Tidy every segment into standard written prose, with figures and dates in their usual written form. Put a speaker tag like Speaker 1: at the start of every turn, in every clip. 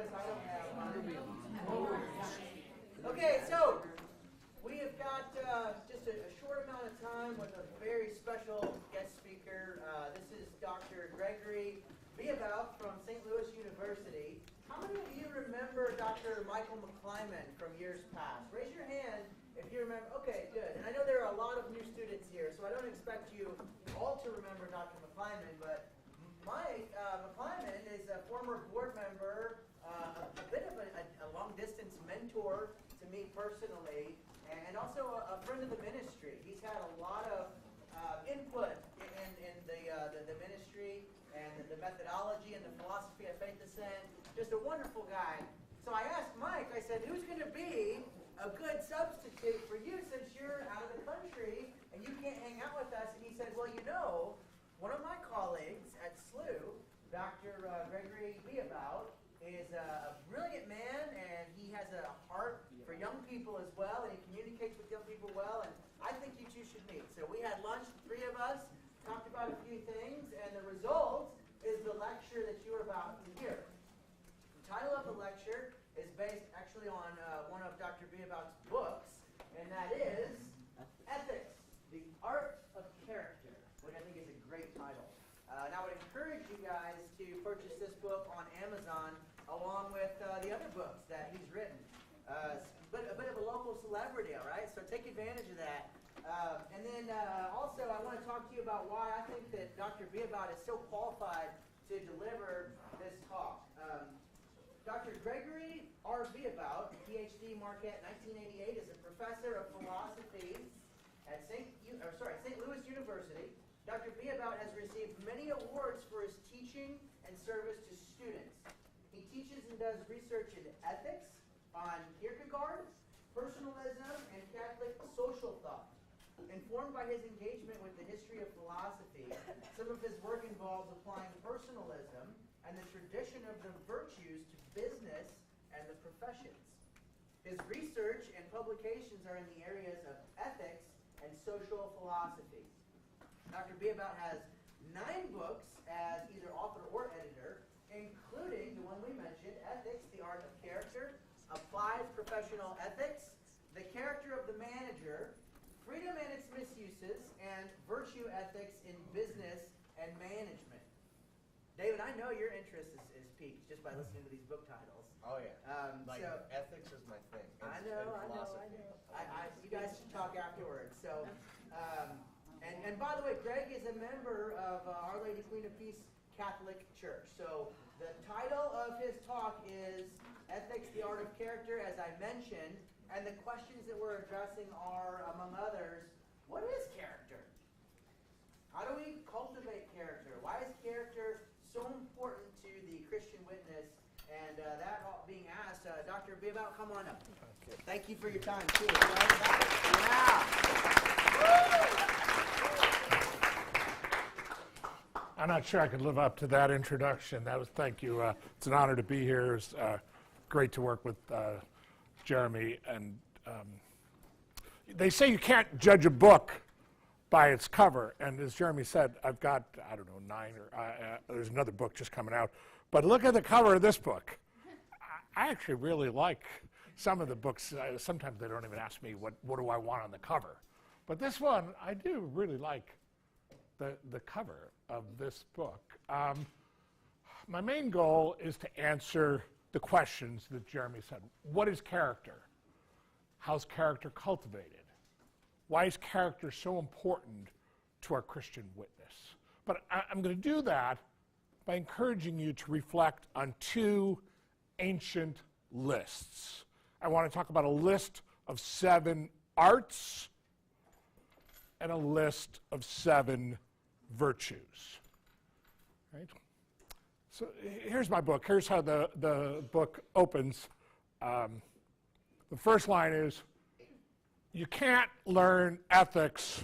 Speaker 1: because I don't have mine. Okay, so we have got just a short amount of time with a very special guest speaker. This is Dr. Gregory Beabout from St. Louis University. How many of you remember Dr. Michael McClyman from years past? Raise your hand if you remember. Okay, good. And I know there are a lot of new students here, so I don't expect you all to remember Dr. McClyman, but Mike McClyman is a former board member, a bit of a long-distance mentor to me personally, and also a friend of the ministry. He's had a lot of input in the ministry and the methodology and the philosophy of faith ascent. Just a wonderful guy. So I asked Mike, I said, who's going to be a good substitute for you since you're out of the country and you can't hang out with us? And he said, well, you know, one of my colleagues at SLU, Dr. Gregory Beabout, is a brilliant man, and he has a heart for young people as well, and he communicates with young people well, and I think you two should meet. So we had lunch, the three of us, talked about a few things, and the result is the lecture that you are about to hear. The title of the lecture is based actually on one of Dr. Beabout's books, and that is Ethics, the Art of Character, which I think is a great title. And I would encourage you guys to purchase this book on Amazon along with the other books that he's written. But a bit of a local celebrity, all right? So take advantage of that. And then also I want to talk to you about why I think that Dr. Beabout is so qualified to deliver this talk. Dr. Gregory R. Beabout, Ph.D. Marquette, 1988, is a professor of philosophy at St. Louis University. Dr. Beabout has received many awards for his teaching and service to students. He teaches and does research in ethics, on Kierkegaard, personalism, and Catholic social thought. Informed by his engagement with the history of philosophy, some of his work involves applying personalism and the tradition of the virtues to business and the professions. His research and publications are in the areas of ethics and social philosophy. Dr. Beabout has 9 books as either author or editor, including the one we mentioned, Ethics, the Art of Character, Applied Professional Ethics, The Character of the Manager, Freedom and Its Misuses, and Virtue Ethics in Business and Management. David, I know your interest is piqued just by listening to these book titles.
Speaker 2: Oh, yeah. Ethics is my thing.
Speaker 1: I know. You guys should talk afterwards. So, and by the way, Greg is a member of Our Lady Queen of Peace Catholic Church. So the title of his talk is Ethics, the Art of Character, as I mentioned. And the questions that we're addressing are, among others, what is character? How do we cultivate character? Why is character so important to the Christian witness? And that all being asked, Dr. Beabout, come on up.
Speaker 2: Okay.
Speaker 1: Thank you for your time, too. Yeah.
Speaker 3: I'm not sure I could live up to that introduction. Thank you. It's an honor to be here. It's great to work with Jeremy. And they say you can't judge a book by its cover. And as Jeremy said, I've got, 9 or there's another book just coming out. But look at the cover of this book. I actually really like some of the books. Sometimes they don't even ask me what do I want on the cover. But this one, I do really like the cover of this book. My main goal is to answer the questions that Jeremy said. What is character? How's character cultivated? Why is character so important to our Christian witness? But I'm going to do that by encouraging you to reflect on 2 ancient lists. I want to talk about a list of 7 arts and a list of 7 virtues. Right? So here's my book. Here's how the book opens. The first line is, you can't learn ethics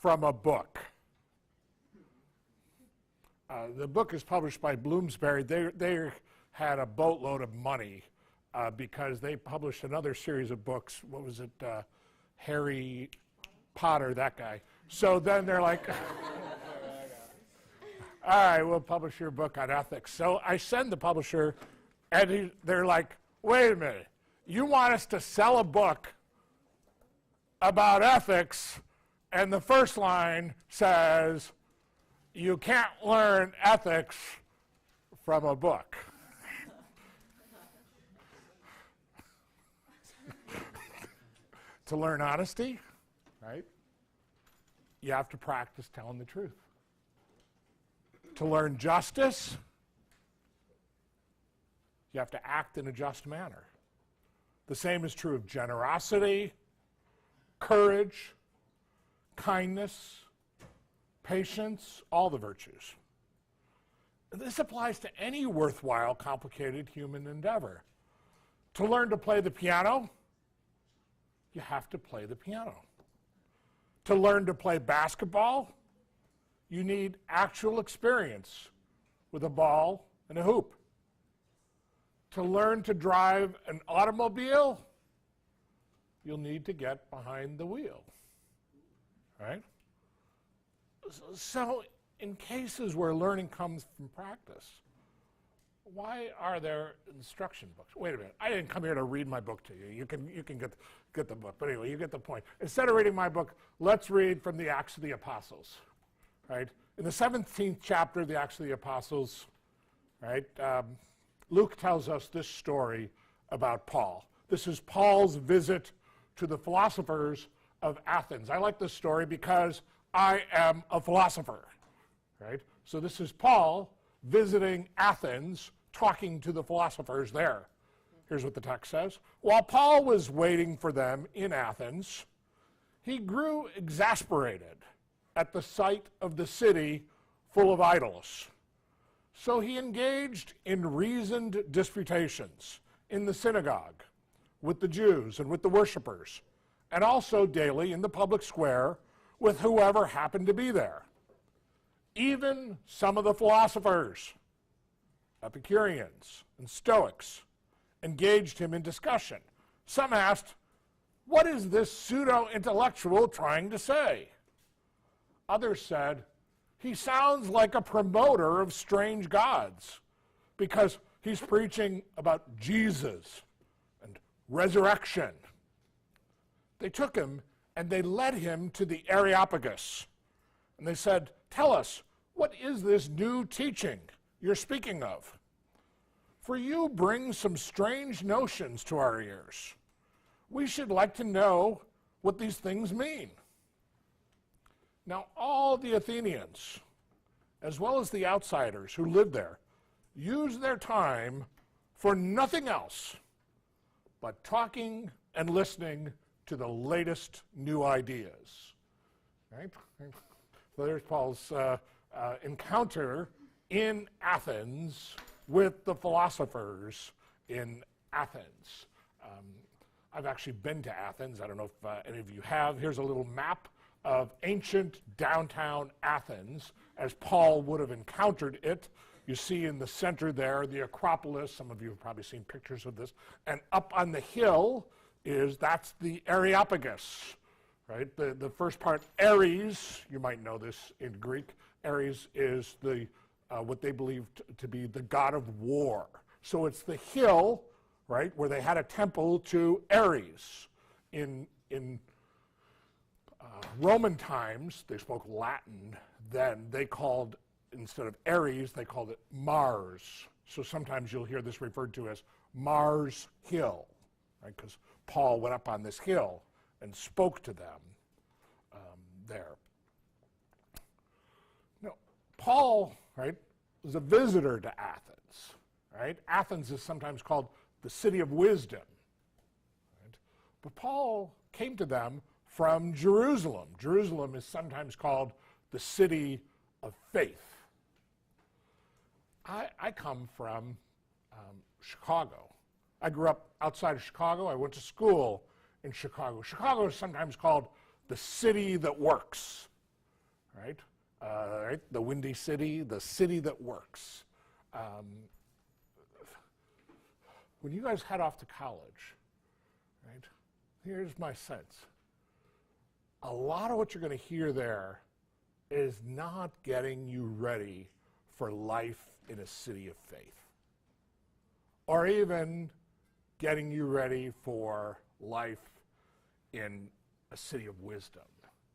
Speaker 3: from a book. The book is published by Bloomsbury. They had a boatload of money because they published another series of books. What was it? Harry Potter, that guy. So then they're like, all right, we'll publish your book on ethics. So I send the publisher And they're like, wait a minute, you want us to sell a book about ethics, and the first line says, you can't learn ethics from a book. To learn honesty, right, you have to practice telling the truth. To learn justice, you have to act in a just manner. The same is true of generosity, courage, kindness, patience, all the virtues. This applies to any worthwhile, complicated human endeavor. To learn to play the piano, you have to play the piano. To learn to play basketball, you need actual experience with a ball and a hoop. To learn to drive an automobile, you'll need to get behind the wheel, right? So in cases where learning comes from practice, why are there instruction books? Wait a minute, I didn't come here to read my book to you. You can get the book, but anyway, you get the point. Instead of reading my book, let's read from the Acts of the Apostles, right? In the 17th chapter of the Acts of the Apostles, right, Luke tells us this story about Paul. This is Paul's visit to the philosophers of Athens. I like this story because I am a philosopher, right? So this is Paul visiting Athens, talking to the philosophers there. Here's what the text says. While Paul was waiting for them in Athens, he grew exasperated at the sight of the city full of idols. So he engaged in reasoned disputations in the synagogue with the Jews and with the worshipers, and also daily in the public square with whoever happened to be there. Even some of the philosophers, Epicureans and Stoics, engaged him in discussion. Some asked, what is this pseudo-intellectual trying to say? Others said, he sounds like a promoter of strange gods because he's preaching about Jesus and resurrection. They took him and they led him to the Areopagus. And they said, tell us, what is this new teaching you're speaking of? For you bring some strange notions to our ears. We should like to know what these things mean. Now, all the Athenians, as well as the outsiders who lived there, used their time for nothing else but talking and listening to the latest new ideas. Right? So there's Paul's encounter in Athens with the philosophers in Athens. I've actually been to Athens. I don't know if any of you have. Here's a little map of ancient downtown Athens as Paul would have encountered it. You see in the center there the Acropolis. Some of you have probably seen pictures of this. And up on the hill that's the Areopagus, right? The first part, Ares, you might know this in Greek. Ares is what they believed to be the god of war. So it's the hill, right, where they had a temple to Ares. In Roman times, they spoke Latin. Then they called, instead of Ares, they called it Mars. So sometimes you'll hear this referred to as Mars Hill, right? Because Paul went up on this hill and spoke to them there. Now, Paul, right, was a visitor to Athens, right? Athens is sometimes called the city of wisdom, right? But Paul came to them from Jerusalem. Jerusalem is sometimes called the city of faith. I come from Chicago. I grew up outside of Chicago. I went to school in Chicago. Chicago is sometimes called the city that works, right? Right? The Windy City, the city that works. When you guys head off to college, right, here's my sense. A lot of what you're going to hear there is not getting you ready for life in a city of faith. or even getting you ready for life in a city of wisdom.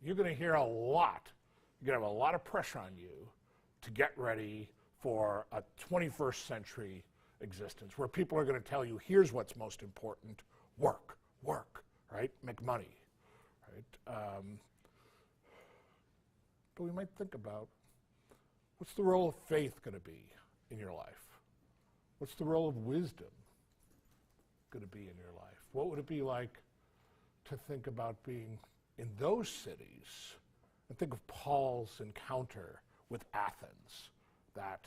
Speaker 3: You're going to hear a lot. You're going to have a lot of pressure on you to get ready for a 21st century existence where people are going to tell you, here's what's most important: work, right? Make money, right? But we might think about, what's the role of faith going to be in your life? What's the role of wisdom going to be in your life? What would it be like to think about being in those cities and think of Paul's encounter with Athens, that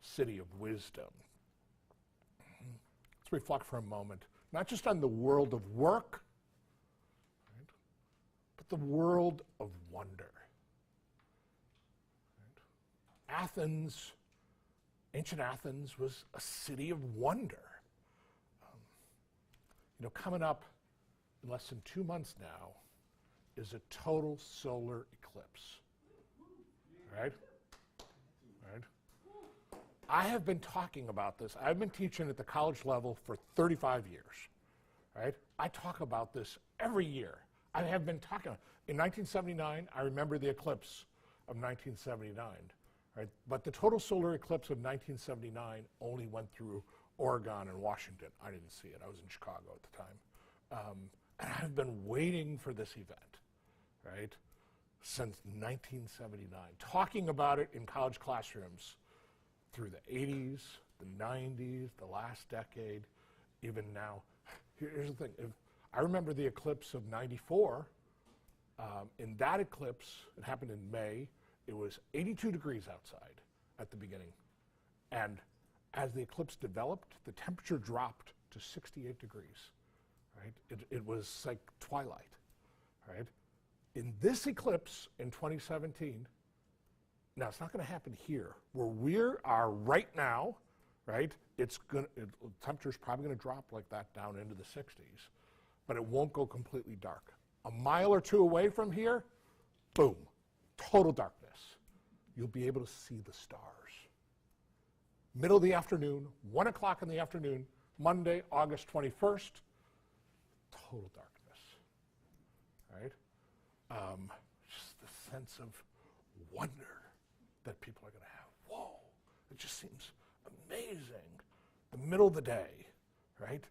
Speaker 3: city of wisdom? Let's reflect for a moment, not just on the world of work, right, but the world of wonder. Right? Athens, ancient Athens, was a city of wonder. Coming up in less than 2 months now is a total solar eclipse. Right? Right? I have been talking about this. I've been teaching at the college level for 35 years. Right? I talk about this every year. I have been talking. In 1979, I remember the eclipse of 1979. Right? But the total solar eclipse of 1979 only went through Oregon and Washington. I didn't see it. I was in Chicago at the time. And I've been waiting for this event, right, since 1979, talking about it in college classrooms through the 80s, the 90s, the last decade, even now. Here's the thing. I remember the eclipse of 94. In that eclipse, it happened in May. It was 82 degrees outside at the beginning. And as the eclipse developed, the temperature dropped to 68 degrees. Right? It was like twilight. Right? In this eclipse in 2017, now it's not going to happen here, where we are right now, right? Temperature's probably going to drop like that down into the 60s, but it won't go completely dark. A mile or two away from here, boom, total darkness. You'll be able to see the stars. Middle of the afternoon, 1 o'clock in the afternoon, Monday, August 21st, total darkness, right? Just the sense of wonder that people are going to have. Whoa, it just seems amazing. The middle of the day, right?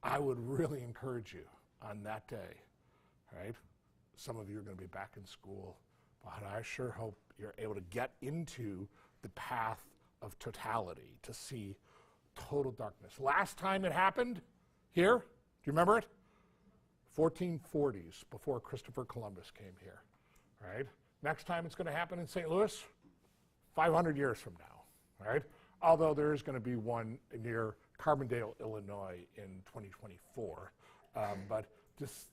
Speaker 3: I would really encourage you on that day, right? Some of you are going to be back in school, but I sure hope you're able to get into the path of totality to see total darkness. Last time it happened here, do you remember it? 1440s, before Christopher Columbus came here, right? Next time it's going to happen in St. Louis, 500 years from now, right? Although there is going to be one near Carbondale, Illinois in 2024. But just,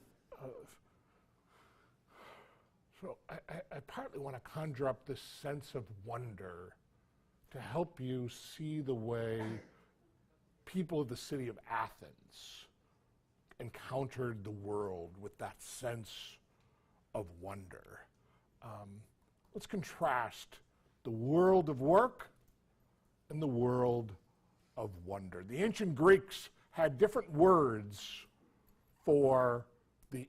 Speaker 3: so I partly want to conjure up this sense of wonder to help you see the way people of the city of Athens encountered the world with that sense of wonder. Let's contrast the world of work and the world of wonder. The ancient Greeks had different words for the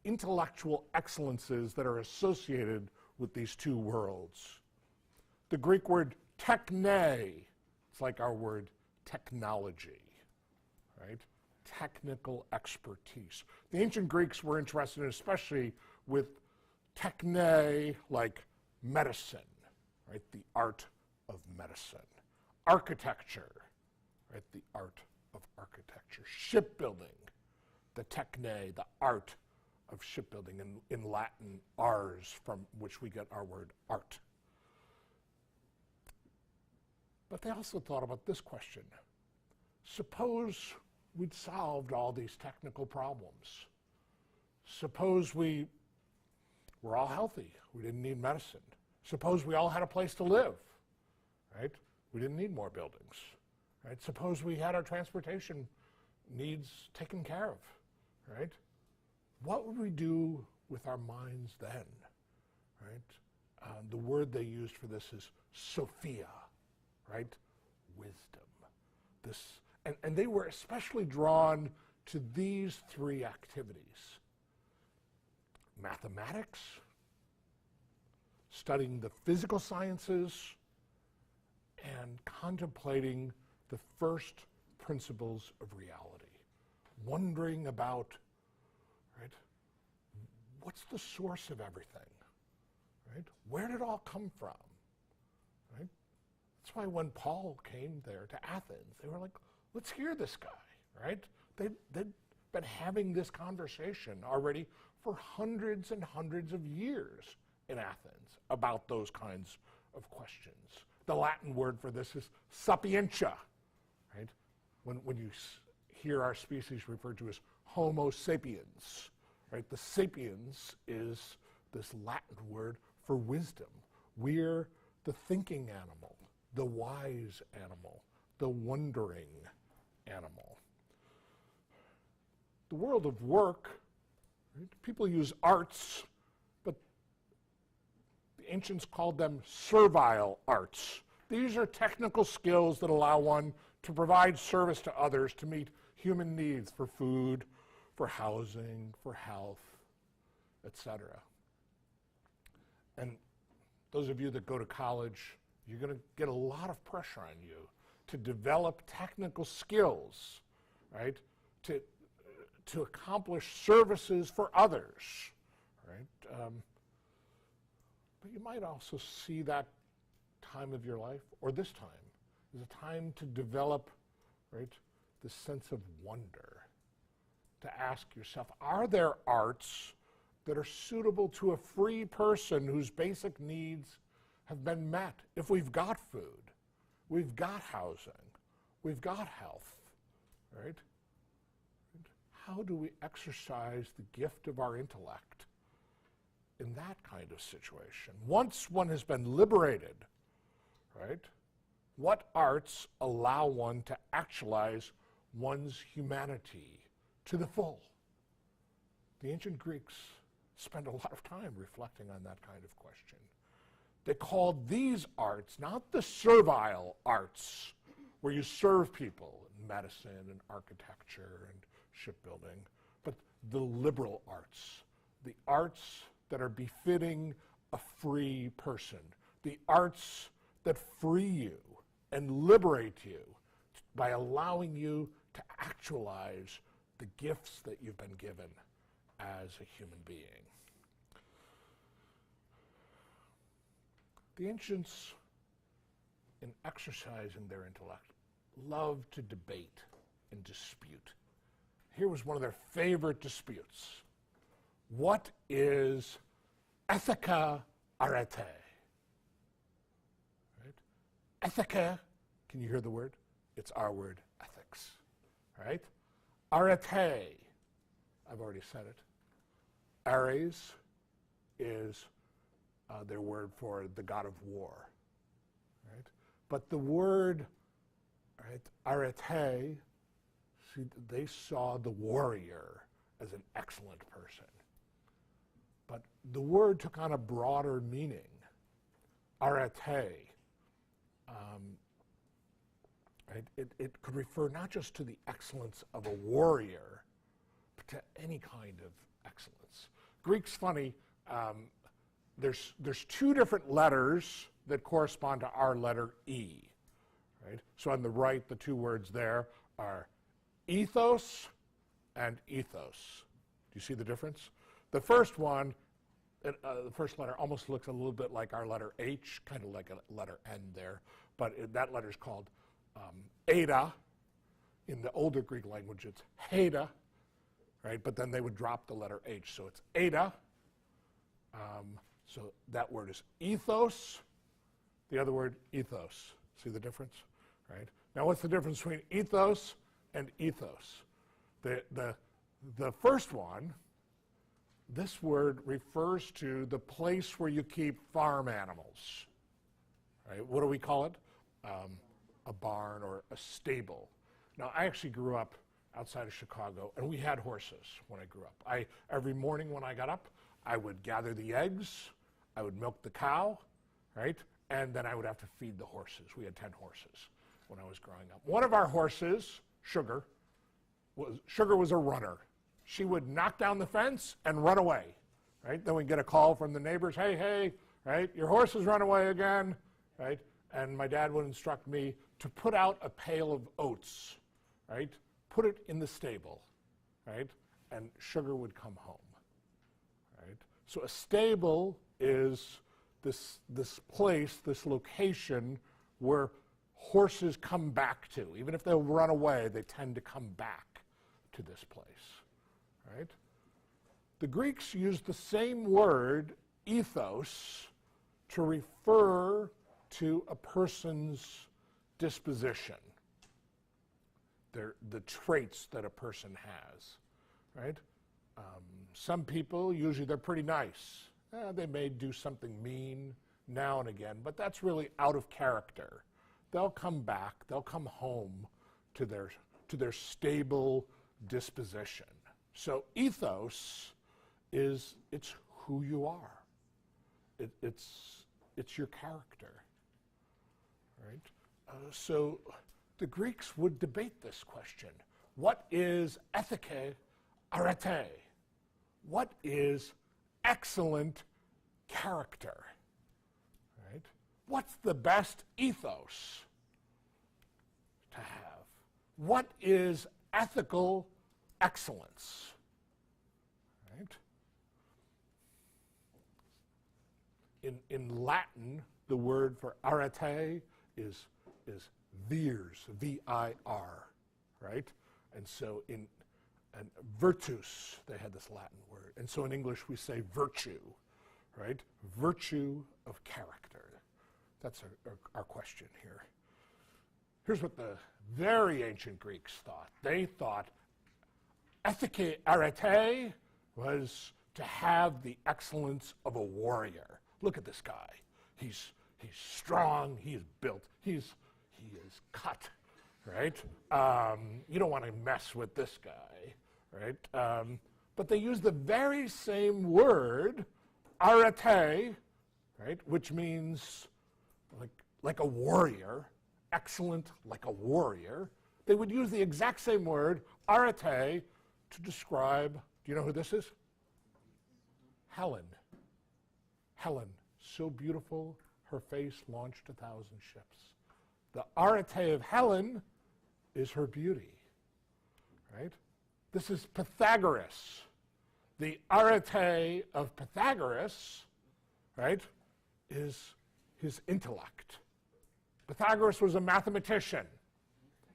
Speaker 3: intellectual excellences that are associated with these two worlds. The Greek word techne, it's like our word technology, right? Technical expertise. The ancient Greeks were interested in, especially with techne, like medicine, right? The art of medicine. Architecture, right? The art of architecture. Shipbuilding, the techne, the art of shipbuilding, in Latin, ars, from which we get our word art. But they also thought about this question. Suppose we'd solved all these technical problems. Suppose we were all healthy. We didn't need medicine. Suppose we all had a place to live, right? We didn't need more buildings, right? Suppose we had our transportation needs taken care of, right? What would we do with our minds then, right? The word they used for this is Sophia, right? Wisdom. And they were especially drawn to these three activities: mathematics, studying the physical sciences, and contemplating the first principles of reality, wondering about, right, what's the source of everything, right? Where did it all come from, right? That's why when Paul came there to Athens, they were like, let's hear this guy, right? They'd been having this conversation already for hundreds and hundreds of years in Athens about those kinds of questions. The Latin word for this is sapientia, right? When you hear our species referred to as Homo sapiens, right? The sapiens is this Latin word for wisdom. We're the thinking animal, the wise animal, the wondering animal. The world of work, right? People use arts, but the ancients called them servile arts. These are technical skills that allow one to provide service to others to meet human needs for food, for housing, for health, etc. And those of you that go to college, you're going to get a lot of pressure on you to develop technical skills, right, to accomplish services for others, right? But you might also see that time of your life, or this time, as a time to develop, right, this sense of wonder, to ask yourself, are there arts that are suitable to a free person whose basic needs have been met? If we've got food, we've got housing, we've got health, right? How do we exercise the gift of our intellect in that kind of situation? Once one has been liberated, right, what arts allow one to actualize one's humanity to the full? The ancient Greeks spent a lot of time reflecting on that kind of question. They called these arts not the servile arts, where you serve people in medicine and architecture and shipbuilding, but the liberal arts, the arts that are befitting a free person, the arts that free you and liberate you by allowing you to actualize the gifts that you've been given as a human being. The ancients, in exercising their intellect, loved to debate and dispute. Here was one of their favorite disputes. What is ethica arete? Right? Ethica, can you hear the word? It's our word, ethics. Right? Arete, I've already said it. Ares is their word for the god of war. Right? But the word, right, arete, see, they saw the warrior as an excellent person. But the word took on a broader meaning. Arete, right? It could refer not just to the excellence of a warrior, but to any kind of excellence. Greek's funny. There's two different letters that correspond to our letter E. Right? So on the right, the two words there are ethos and ethos. Do you see the difference? The first one, the first letter almost looks a little bit like our letter H, kind of like a letter N there, but that letter is called eta. In the older Greek language, it's heta, right? But then they would drop the letter H, so it's eta. So that word is ethos. The other word, ethos. See the difference? Right? Now, what's the difference between ethos and ethos? The first one, this word refers to the place where you keep farm animals. Right? What do we call it? A barn or a stable. Now, I actually grew up outside of Chicago, and we had horses when I grew up. Every morning when I got up, I would gather the eggs, I would milk the cow, right? And then I would have to feed the horses. We had 10 horses when I was growing up. One of our horses, Sugar was a runner. She would knock down the fence and run away, right? Then we'd get a call from the neighbors, hey, right? Your horse has run away again, right? And my dad would instruct me to put out a pail of oats, right? Put it in the stable, right? And Sugar would come home, right? So a stable is this place, this location where horses come back to. Even if they'll run away, they tend to come back to this place, right? The Greeks used the same word, ethos, to refer to a person's disposition, the traits that a person has, right? Some people, usually they're pretty nice. They may do something mean now and again, but that's really out of character. They'll come back, they'll come home to their stable disposition. So ethos it's who you are. It's your character, right? So the Greeks would debate this question. What is ethike arete? What is excellent character, right? What's the best ethos to have? What is ethical excellence, right? In Latin, the word for arete is virs, V-I-R, right? And so in virtus, they had this Latin word. And so in English, we say virtue, right? Virtue of character. That's our question here. Here's what the very ancient Greeks thought. They thought ethike arete was to have the excellence of a warrior. Look at this guy. He's strong, he's built, he is cut, right? You don't want to mess with this guy, right? But they use the very same word, arete, right, which means like a warrior, excellent like a warrior. They would use the exact same word, arete, to describe, do you know who this is? Helen. Helen, so beautiful, her face launched 1,000 ships. The arete of Helen is her beauty, right? This is Pythagoras. The arete of Pythagoras, right, is his intellect. Pythagoras was a mathematician.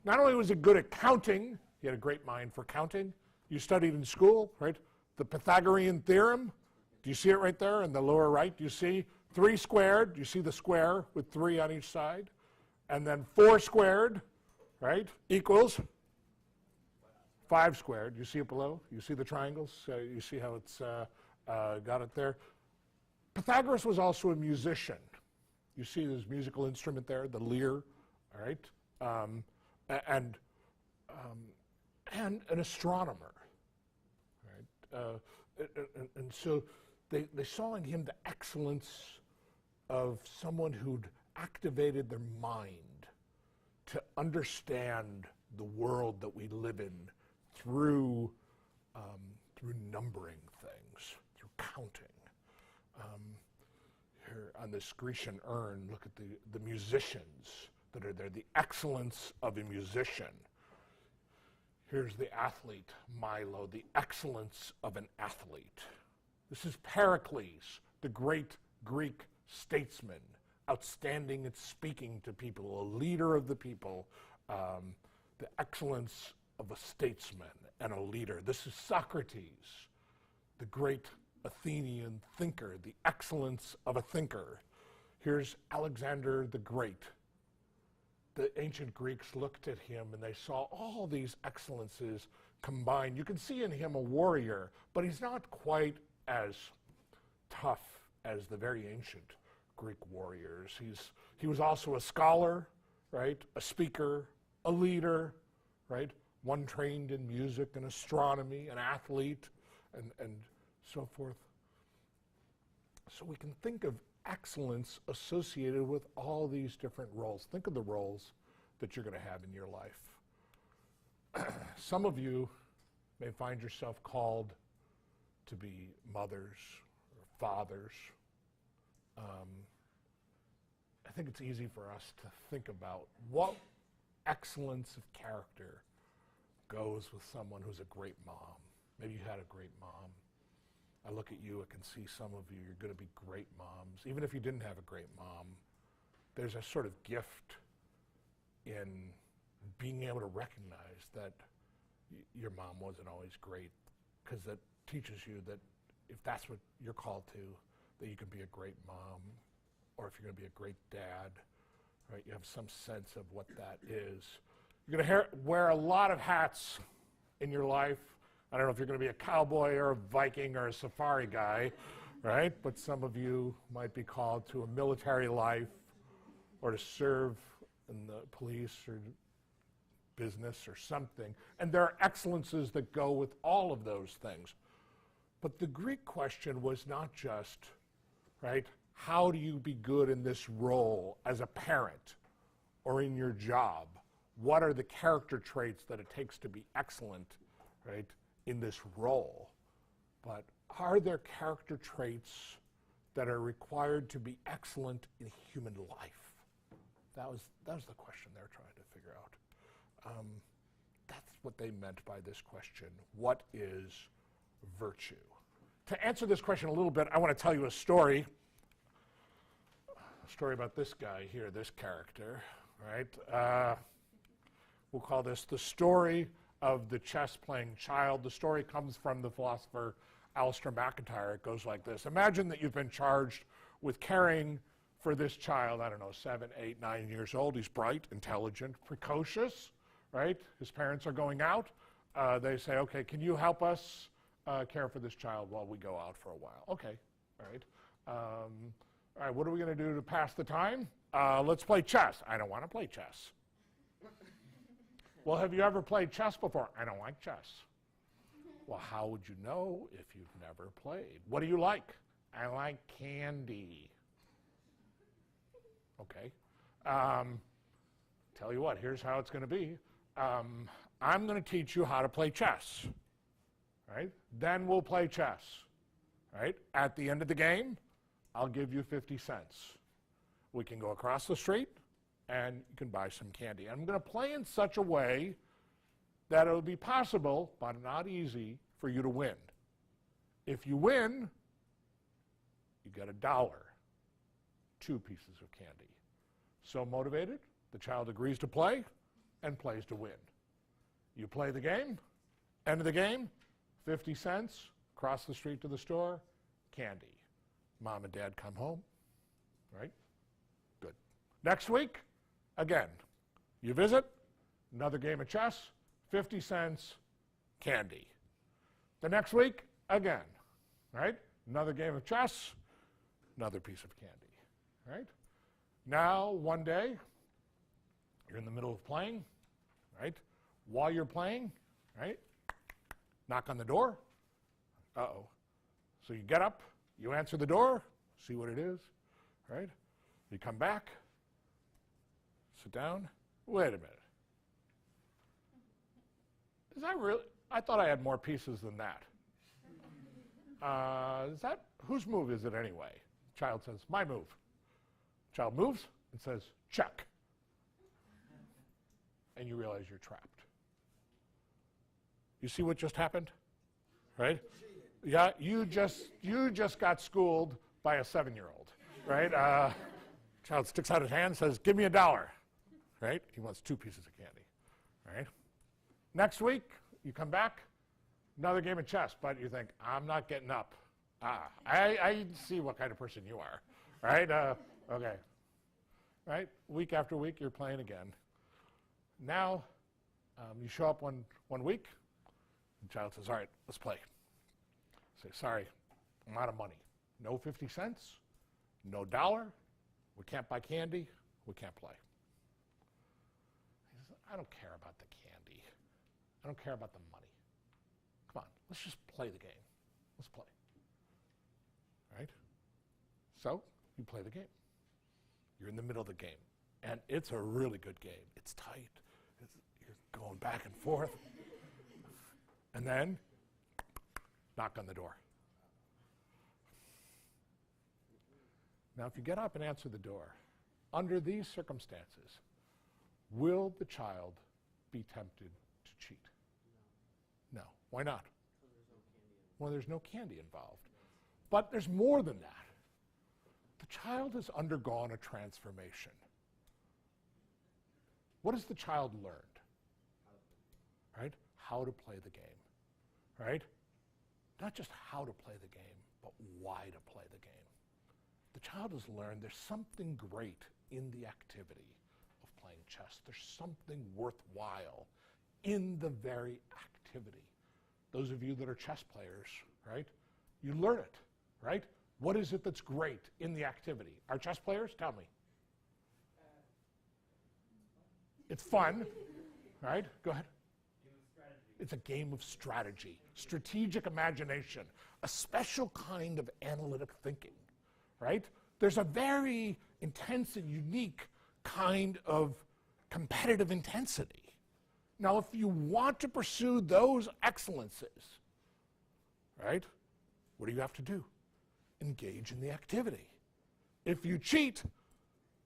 Speaker 3: Not only was he good at counting, he had a great mind for counting. You studied in school, right? The Pythagorean theorem. Do you see it right there in the lower right? Do you see 3 squared? Do you see the square with 3 on each side? And then 4 squared, right, equals 5 squared. You see it below? You see the triangles? You see how it's got it there? Pythagoras was also a musician. You see his musical instrument there, the lyre, all right? And an astronomer, right? And so they saw in him the excellence of someone who'd activated their mind to understand the world that we live in through numbering things, through counting. Here on this Grecian urn, look at the musicians that are there, the excellence of a musician. Here's the athlete, Milo, the excellence of an athlete. This is Pericles, the great Greek statesman, outstanding at speaking to people, a leader of the people, the excellence of a statesman and a leader. This is Socrates, the great Athenian thinker, the excellence of a thinker. Here's Alexander the Great. The ancient Greeks looked at him and they saw all these excellences combined. You can see in him a warrior, but he's not quite as tough as the very ancient Greek warriors. He was also a scholar, right? A speaker, a leader, right? One trained in music and astronomy, an athlete, and so forth. So we can think of excellence associated with all these different roles. Think of the roles that you're going to have in your life. Some of you may find yourself called to be mothers or fathers. I think it's easy for us to think about what excellence of character goes with someone who's a great mom. Maybe you had a great mom. I look at you, I can see some of you, you're going to be great moms. Even if you didn't have a great mom, there's a sort of gift in being able to recognize that your mom wasn't always great, because that teaches you that if that's what you're called to, that you can be a great mom, or if you're going to be a great dad, right? You have some sense of what that is. You're going to wear a lot of hats in your life. I don't know if you're going to be a cowboy or a Viking or a safari guy, right? But some of you might be called to a military life or to serve in the police or business or something. And there are excellences that go with all of those things. But the Greek question was not just, right, how do you be good in this role as a parent or in your job? What are the character traits that it takes to be excellent, right, in this role? But are there character traits that are required to be excellent in human life? That was the question they were trying to figure out. That's what they meant by this question. What is virtue? To answer this question a little bit, I want to tell you a story. A story about this guy here, this character, right? We'll call this the story of the chess-playing child. The story comes from the philosopher Alistair MacIntyre. It goes like this. Imagine that you've been charged with caring for this child, I don't know, 7, 8, 9 years old. He's bright, intelligent, precocious, right? His parents are going out. They say, okay, can you help us care for this child while we go out for a while? Okay, all right. All right, what are we going to do to pass the time? Let's play chess. I don't want to play chess. Well, have you ever played chess before? I don't like chess. Well, how would you know if you've never played? What do you like? I like candy. Okay. Tell you what, here's how it's going to be. I'm going to teach you how to play chess. Right? Then we'll play chess. Right? At the end of the game, I'll give you 50 cents. We can go across the street, and you can buy some candy. I'm going to play in such a way that it will be possible, but not easy, for you to win. If you win, you get $1, 2 pieces of candy. So motivated, the child agrees to play and plays to win. You play the game, end of the game, 50 cents, cross the street to the store, candy. Mom and dad come home, right? Good. Next week, again, you visit, another game of chess, 50 cents, candy. The next week, again, right? Another game of chess, another piece of candy, right? Now, one day, you're in the middle of playing, right? While you're playing, right? Knock on the door. Uh-oh. So you get up, you answer the door, see what it is, right? You come back, sit down. Wait a minute. Is that really? I thought I had more pieces than that. Whose move is it anyway? Child says, my move. Child moves and says, check. And you realize you're trapped. You see what just happened? Right? Yeah, you just got schooled by a 7-year-old, right? Child sticks out his hand and says, give me $1, right? He wants 2 pieces of candy, right? Next week, you come back, another game of chess, but you think, I'm not getting up. I see what kind of person you are, right? Okay, right? Week after week, you're playing again. Now, you show up one week, the child says, all right, let's play. Say, sorry, I'm out of money. No 50 cents, no $1, we can't buy candy, we can't play. He says, I don't care about the candy. I don't care about the money. Come on, let's just play the game. Let's play. Right? So, you play the game. You're in the middle of the game. And it's a really good game. It's tight. You're going back and forth. And then, knock on the door. Now, if you get up and answer the door, under these circumstances, will the child be tempted to cheat? No. Why not? Well, there's no candy involved. But there's more than that. The child has undergone a transformation. What has the child learned? Right? How to play the game. Right? Not just how to play the game, but why to play the game. The child has learned there's something great in the activity of playing chess. There's something worthwhile in the very activity. Those of you that are chess players, right? You learn it, right? What is it that's great in the activity? Are chess players? Tell me. It's fun, right? Go ahead. It's a game of strategy, strategic imagination, a special kind of analytic thinking, right? There's a very intense and unique kind of competitive intensity. Now, if you want to pursue those excellences, right, what do you have to do? Engage in the activity. If you cheat,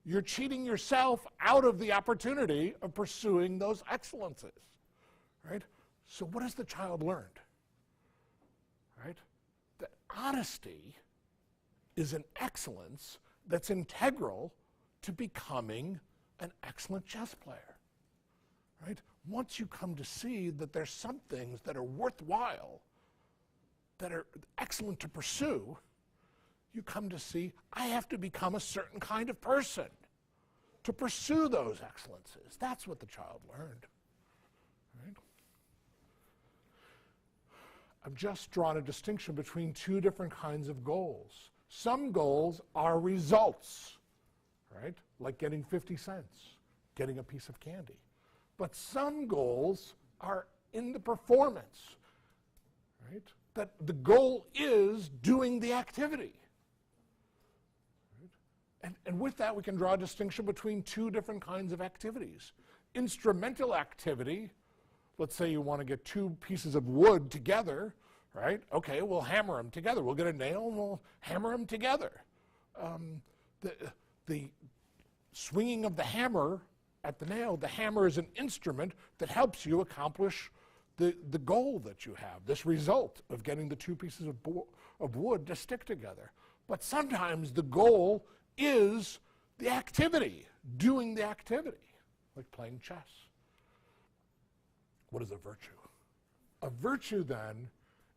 Speaker 3: you're cheating yourself out of the opportunity of pursuing those excellences, right? So what has the child learned, right? That honesty is an excellence that's integral to becoming an excellent chess player, right? Once you come to see that there's some things that are worthwhile, that are excellent to pursue, you come to see, I have to become a certain kind of person to pursue those excellences. That's what the child learned, right? I've just drawn a distinction between two different kinds of goals. Some goals are results, right? Like getting 50 cents, getting a piece of candy. But some goals are in the performance, right? That the goal is doing the activity. Right? And with that, we can draw a distinction between two different kinds of activities. Instrumental activity, let's say you want to get two pieces of wood together, right? Okay, we'll hammer them together. We'll get a nail and we'll hammer them together. The swinging of the hammer at the nail, the hammer is an instrument that helps you accomplish the goal that you have, this result of getting the two pieces of wood to stick together. But sometimes the goal is the activity, doing the activity, like playing chess. What is a virtue? A virtue, then,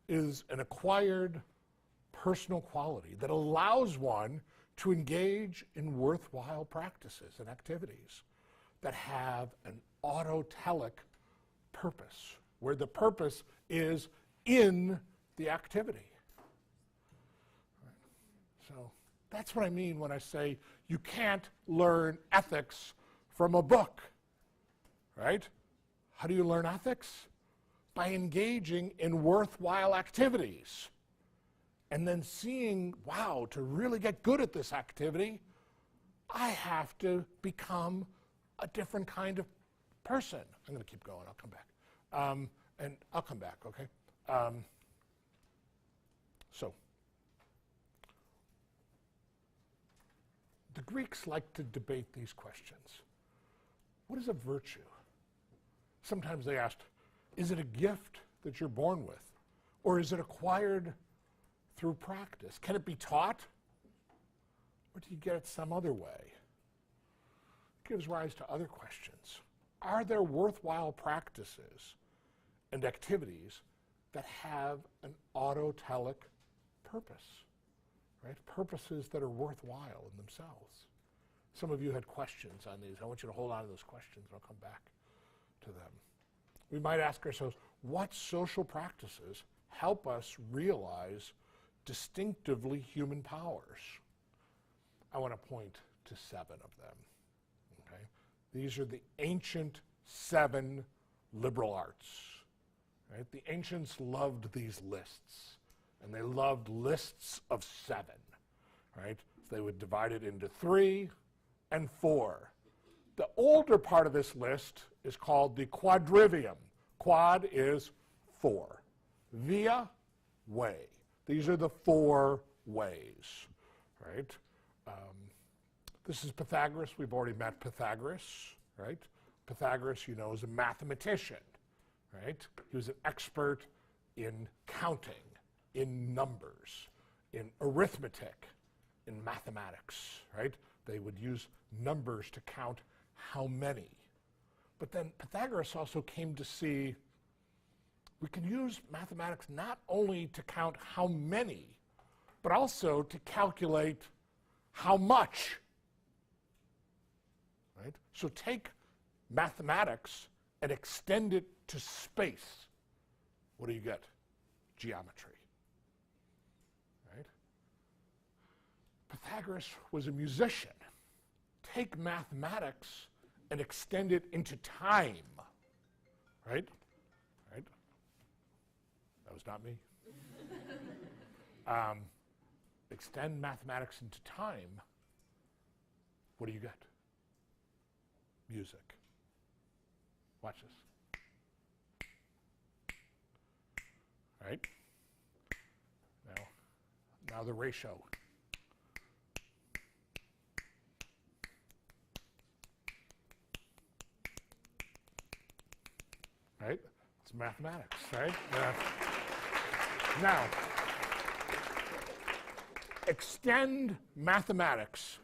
Speaker 3: is an acquired personal quality that allows one to engage in worthwhile practices and activities that have an autotelic purpose, where the purpose is in the activity. Right. So that's what I mean when I say you can't learn ethics from a book, right? How do you learn ethics? By engaging in worthwhile activities and then seeing, wow, to really get good at this activity, I have to become a different kind of person. I'm going to keep going. I'll come back. And I'll come back, okay? So, the Greeks like to debate these questions. What is a virtue? Sometimes they asked, is it a gift that you're born with? Or is it acquired through practice? Can it be taught? Or do you get it some other way? Gives rise to other questions. Are there worthwhile practices and activities that have an autotelic purpose, right? Purposes that are worthwhile in themselves. Some of you had questions on these. I want you to hold on to those questions, and I'll come back to them. We might ask ourselves, what social practices help us realize distinctively human powers? I want to point to 7 of them. Okay? These are the ancient 7 liberal arts. Right? The ancients loved these lists, and they loved lists of 7. Right? So they would divide it into 3 and 4. The older part of this list is called the quadrivium. Quad is 4. Via, way. These are the 4 ways, right? This is Pythagoras. We've already met Pythagoras, right? Pythagoras, you know, is a mathematician, right? He was an expert in counting, in numbers, in arithmetic, in mathematics, right? They would use numbers to count how many. But then Pythagoras also came to see we can use mathematics not only to count how many, but also to calculate how much, right? So take mathematics and extend it to space. What do you get? Geometry, right? Pythagoras was a musician. Take mathematics and extend it into time, right? Right? That was not me. Extend mathematics into time. What do you get? Music. Watch this. Right? Now the ratio. Right? It's mathematics, right? Now, extend mathematics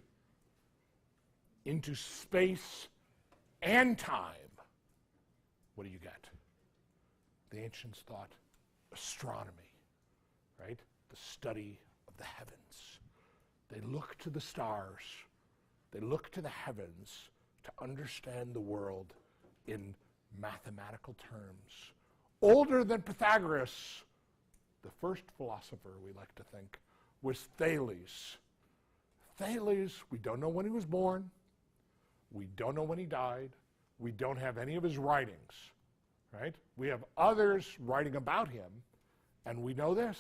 Speaker 3: into space and time. What do you get? The ancients thought astronomy, right? The study of the heavens. They look to the stars. They look to the heavens to understand the world in mathematical terms. Older than Pythagoras, the first philosopher we like to think was Thales. Thales, we don't know when he was born. We don't know when he died. We don't have any of his writings, right? We have others writing about him, and we know this.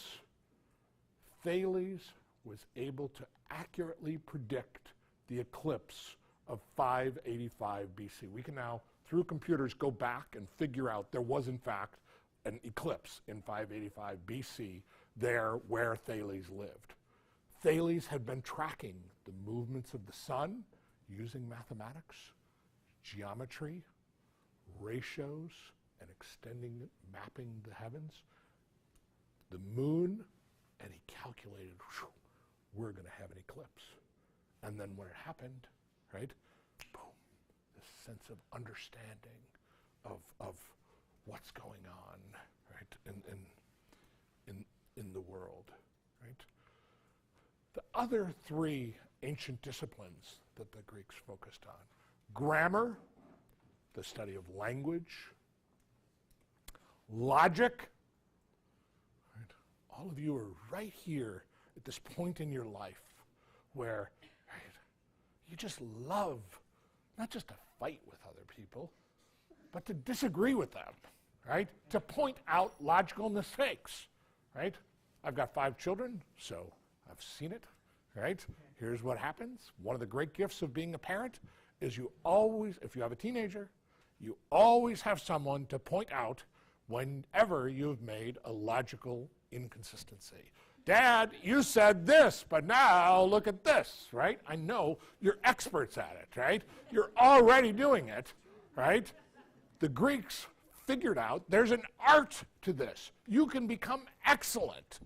Speaker 3: Thales was able to accurately predict the eclipse of 585 BC. We can now, through computers, go back and figure out there was, in fact, an eclipse in 585 BC there where Thales lived. Thales had been tracking the movements of the sun using mathematics, geometry, ratios, and extending, mapping the heavens, the moon, and he calculated, whew, we're going to have an eclipse. And then when it happened, right, boom, this sense of understanding of what's going on, right, in the world, right? The other 3 ancient disciplines that the Greeks focused on: grammar, the study of language; logic. Right? All of you are right here at this point in your life where, right, you just love not just to fight with other people, but to disagree with them, right? To point out logical mistakes, right? I've got 5 children, so I've seen it, right? Here's what happens. One of the great gifts of being a parent is you always, if you have a teenager, you always have someone to point out whenever you've made a logical inconsistency. Dad, you said this, but now look at this, right? I know you're experts at it, right? You're already doing it, right? The Greeks figured out there's an art to this. You can become excellent,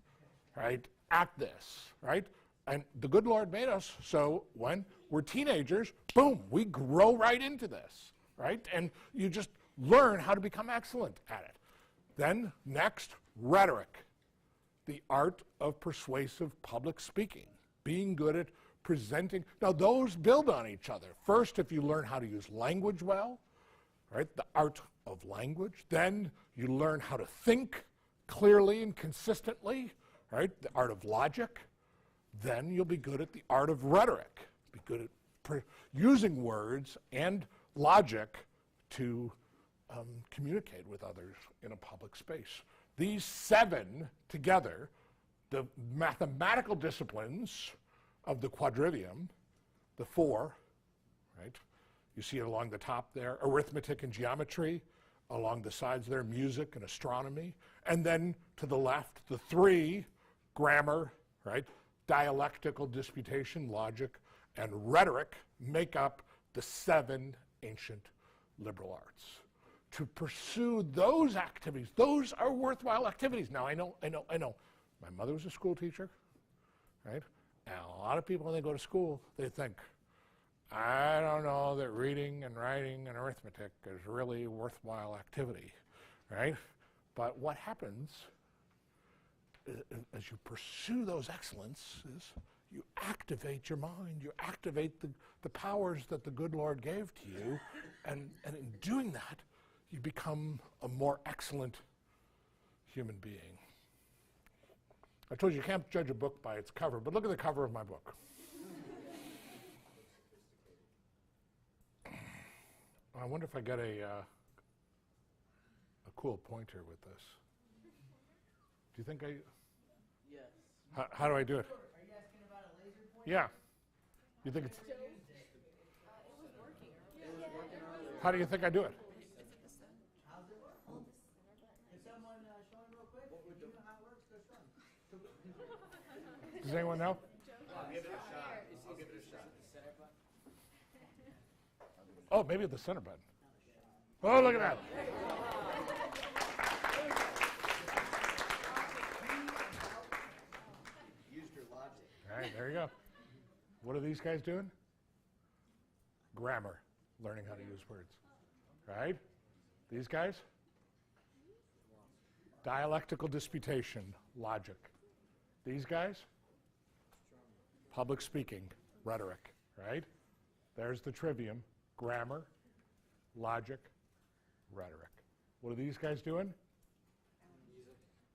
Speaker 3: right, at this, right? And the good Lord made us so when we're teenagers, boom, we grow right into this, right? And you just learn how to become excellent at it. Then next, rhetoric, the art of persuasive public speaking, being good at presenting. Now those build on each other. First, if you learn how to use language well, right, the art of language. Then you learn how to think clearly and consistently, right, the art of logic. Then you'll be good at the art of rhetoric, be good at using words and logic to communicate with others in a public space. These 7 together, the mathematical disciplines of the quadrivium, the 4, right? You see it along the top there, arithmetic and geometry. Along the sides there, music and astronomy. And then to the left, the 3, grammar, right? Dialectical disputation, logic, and rhetoric make up the 7 ancient liberal arts. To pursue those activities, those are worthwhile activities. Now, I know. My mother was a school teacher, right? And a lot of people, when they go to school, they think, I don't know that reading and writing and arithmetic is really a worthwhile activity, right? But what happens as you pursue those excellences, you activate your mind, you activate the powers that the good Lord gave to you, and in doing that, you become a more excellent human being. I told you can't judge a book by its cover, but look at the cover of my book. I wonder if I get a cool pointer with this. Do you think I? Yes. How do I do it?
Speaker 1: Are you asking about a laser pointer?
Speaker 3: Yeah. You think it's?
Speaker 4: It was working earlier.
Speaker 3: How do you think I do it?
Speaker 1: How's it work? Is someone showing real quick? Do you know how it works? Go show them.
Speaker 3: Does anyone know?
Speaker 2: I'll give it a shot. I'll give it a shot.
Speaker 3: Oh, maybe the center button. Oh, look at that.
Speaker 2: Used your logic.
Speaker 3: All right, there you go. What are these guys doing? Grammar, learning how to use words. Right? These guys? Dialectical disputation, logic. These guys? Public speaking, rhetoric. Right? There's the trivium. Grammar, logic, rhetoric. What are these guys doing?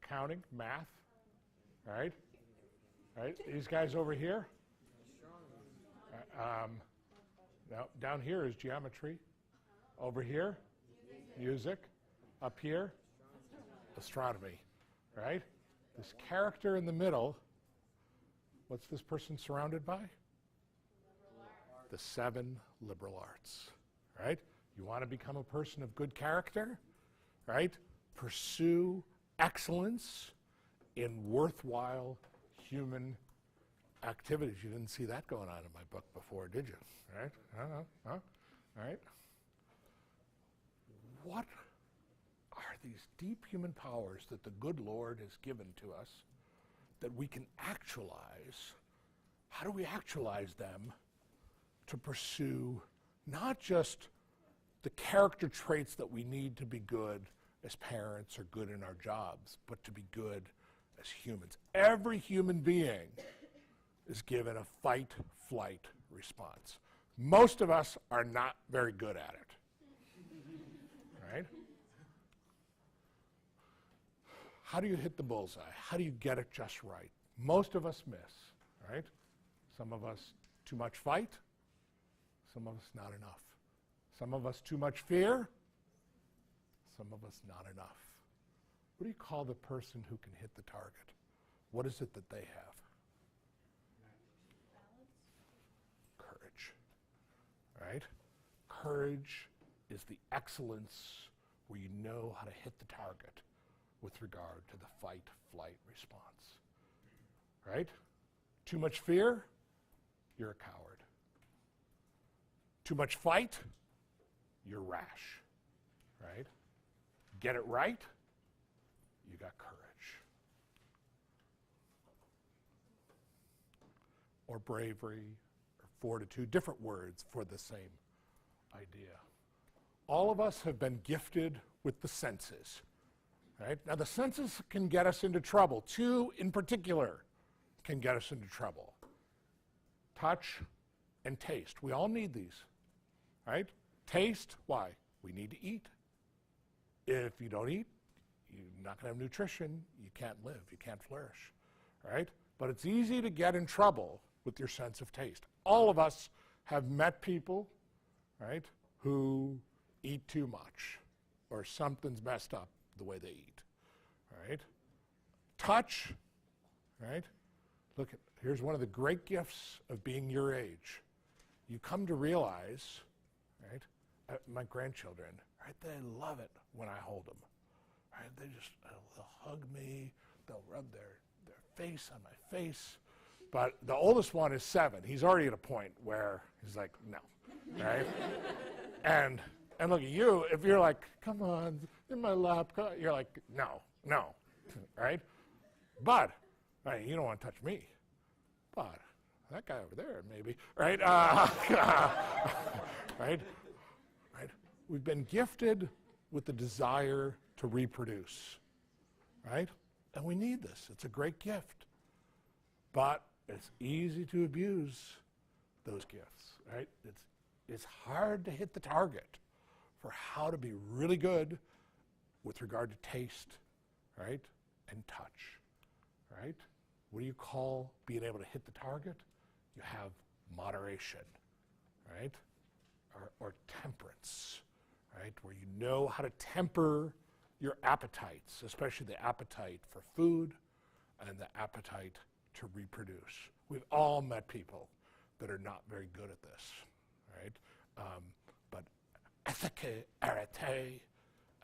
Speaker 3: Counting, math, right? Right? These guys over here? Now, down here is geometry. Over here, music. Up here, astronomy, right? This character in the middle, what's this person surrounded by? The 7 liberal arts, right? You want to become a person of good character, right? Pursue excellence in worthwhile human activities. You didn't see that going on in my book before, did you? Right? All right. What are these deep human powers that the good Lord has given to us that we can actualize? How do we actualize them to pursue not just the character traits that we need to be good as parents or good in our jobs, but to be good as humans? Every human being is given a fight-flight response. Most of us are not very good at it, right? How do you hit the bullseye? How do you get it just right? Most of us miss, right? Some of us too much fight, some of us not enough. Some of us too much fear, some of us not enough. What do you call the person who can hit the target? What is it that they have? Courage, right? Courage is the excellence where you know how to hit the target with regard to the fight-flight response, right? Too much fear, you're a coward. Too much fight, you're rash, right? Get it right, you got courage. Or bravery, or fortitude, different words for the same idea. All of us have been gifted with the senses, right? Now the senses can get us into trouble. 2 in particular can get us into trouble. Touch and taste. We all need these, right? Taste, why? We need to eat. If you don't eat, you're not going to have nutrition. You can't live. You can't flourish, right? But it's easy to get in trouble with your sense of taste. All of us have met people, right, who eat too much or something's messed up the way they eat, right? Touch, right? Look, here's one of the great gifts of being your age. You come to realize, right, my grandchildren, right? They love it when I hold them, right? They just, they'll hug me, they'll rub their face on my face. But the oldest one is 7. He's already at a point where he's like, no, right? and look at you, if you're like, come on, in my lap, you're like, no, right? But, right, you don't want to touch me. But that guy over there, maybe, right? Right? We've been gifted with the desire to reproduce, right? And we need this. It's a great gift. But it's easy to abuse those gifts, right? It's hard to hit the target for how to be really good with regard to taste, right? And touch, right? What do you call being able to hit the target? You have moderation, right? Or temperance, right? Where you know how to temper your appetites, especially the appetite for food and the appetite to reproduce. We've all met people that are not very good at this, right? But ethique arete,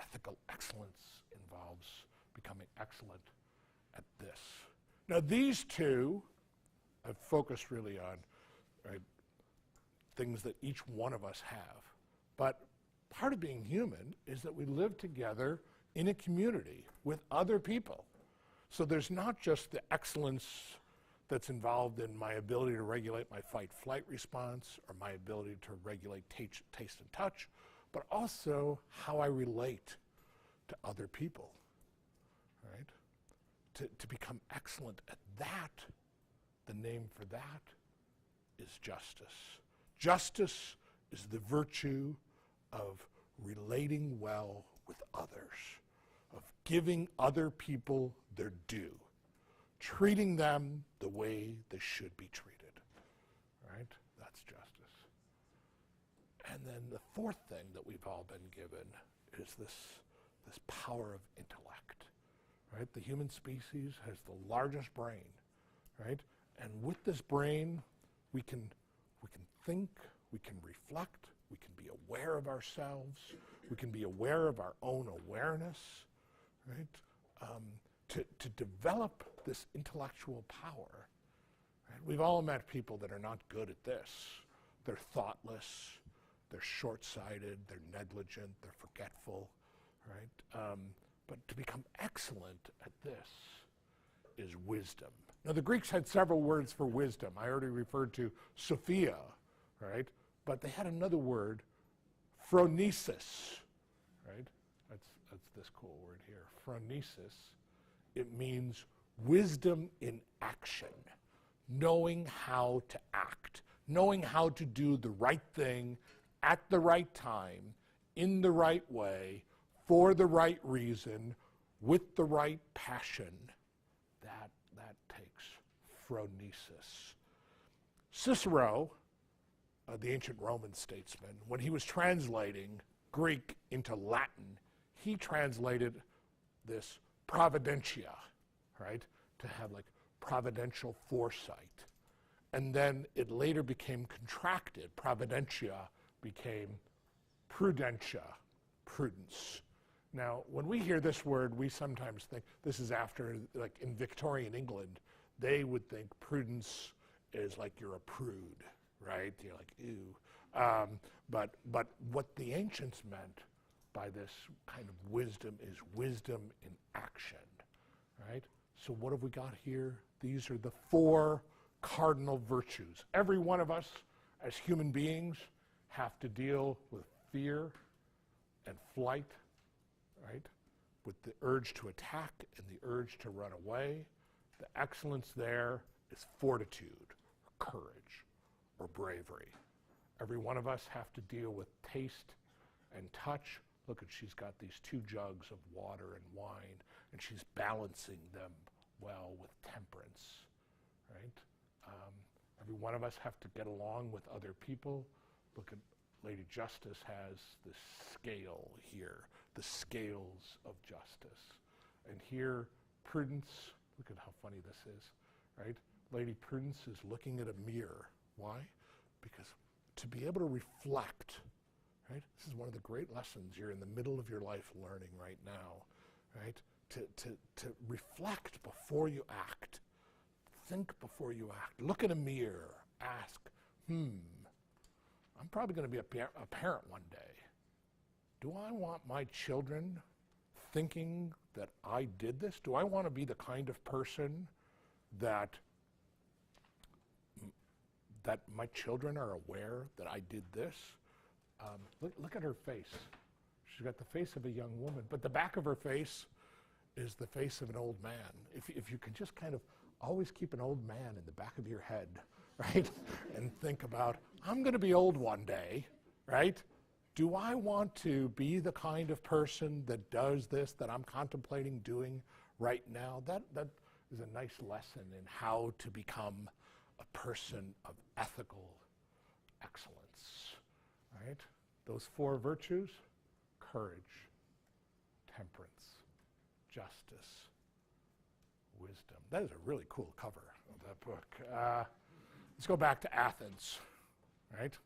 Speaker 3: ethical excellence, involves becoming excellent at this. Now these two have focused really on, right, things that each one of us have. But part of being human is that we live together in a community with other people. So there's not just the excellence that's involved in my ability to regulate my fight-flight response or my ability to regulate taste and touch, but also how I relate to other people, right? To become excellent at that, the name for that is justice. Justice is the virtue of relating well with others, of giving other people their due, treating them the way they should be treated, right? That's justice. And then the fourth thing that we've all been given is this power of intellect, right? The human species has the largest brain, right? And with this brain, we can think, we can reflect, we can be aware of ourselves, we can be aware of our own awareness, right? To develop this intellectual power. Right? We've all met people that are not good at this. They're thoughtless, they're short-sighted, they're negligent, they're forgetful, right? But to become excellent at this is wisdom. Now the Greeks had several words for wisdom. I already referred to Sophia, right? But they had another word, phronesis, right? That's this cool word here, phronesis. It means wisdom in action, knowing how to act, knowing how to do the right thing at the right time, in the right way, for the right reason, with the right passion. That takes phronesis. Cicero, the ancient Roman statesman, when he was translating Greek into Latin, he translated this providentia, right? To have like providential foresight. And then it later became contracted. Providentia became prudentia, prudence. Now, when we hear this word, we sometimes think this is after, like in Victorian England, they would think prudence is like you're a prude, right? You're like, ew. But what the ancients meant by this kind of wisdom is wisdom in action, right? So what have we got here? These are the 4 cardinal virtues. Every one of us as human beings have to deal with fear and flight, right? With the urge to attack and the urge to run away. The excellence there is fortitude, or courage, or bravery. Every one of us have to deal with taste and touch. Look, she's got these 2 jugs of water and wine, and she's balancing them well with temperance, right? Every one of us have to get along with other people. Look at Lady Justice has this scale here, the scales of justice. And here, Prudence, look at how funny this is, right? Lady Prudence is looking at a mirror. Why? Because to be able to reflect, right? This is one of the great lessons you're in the middle of your life learning right now, right? To reflect before you act. Think before you act. Look in a mirror. Ask, I'm probably going to be a parent one day. Do I want my children thinking that I did this? Do I want to be the kind of person that my children are aware that I did this? Look at her face. She's got the face of a young woman, but the back of her face is the face of an old man. If you can just kind of always keep an old man in the back of your head, right? And think about, I'm going to be old one day, right? Do I want to be the kind of person that does this, that I'm contemplating doing right now? That is a nice lesson in how to become a person of ethical excellence, right? Those 4 virtues: courage, temperance, justice, wisdom. That is a really cool cover of that book. Let's go back to Athens, right?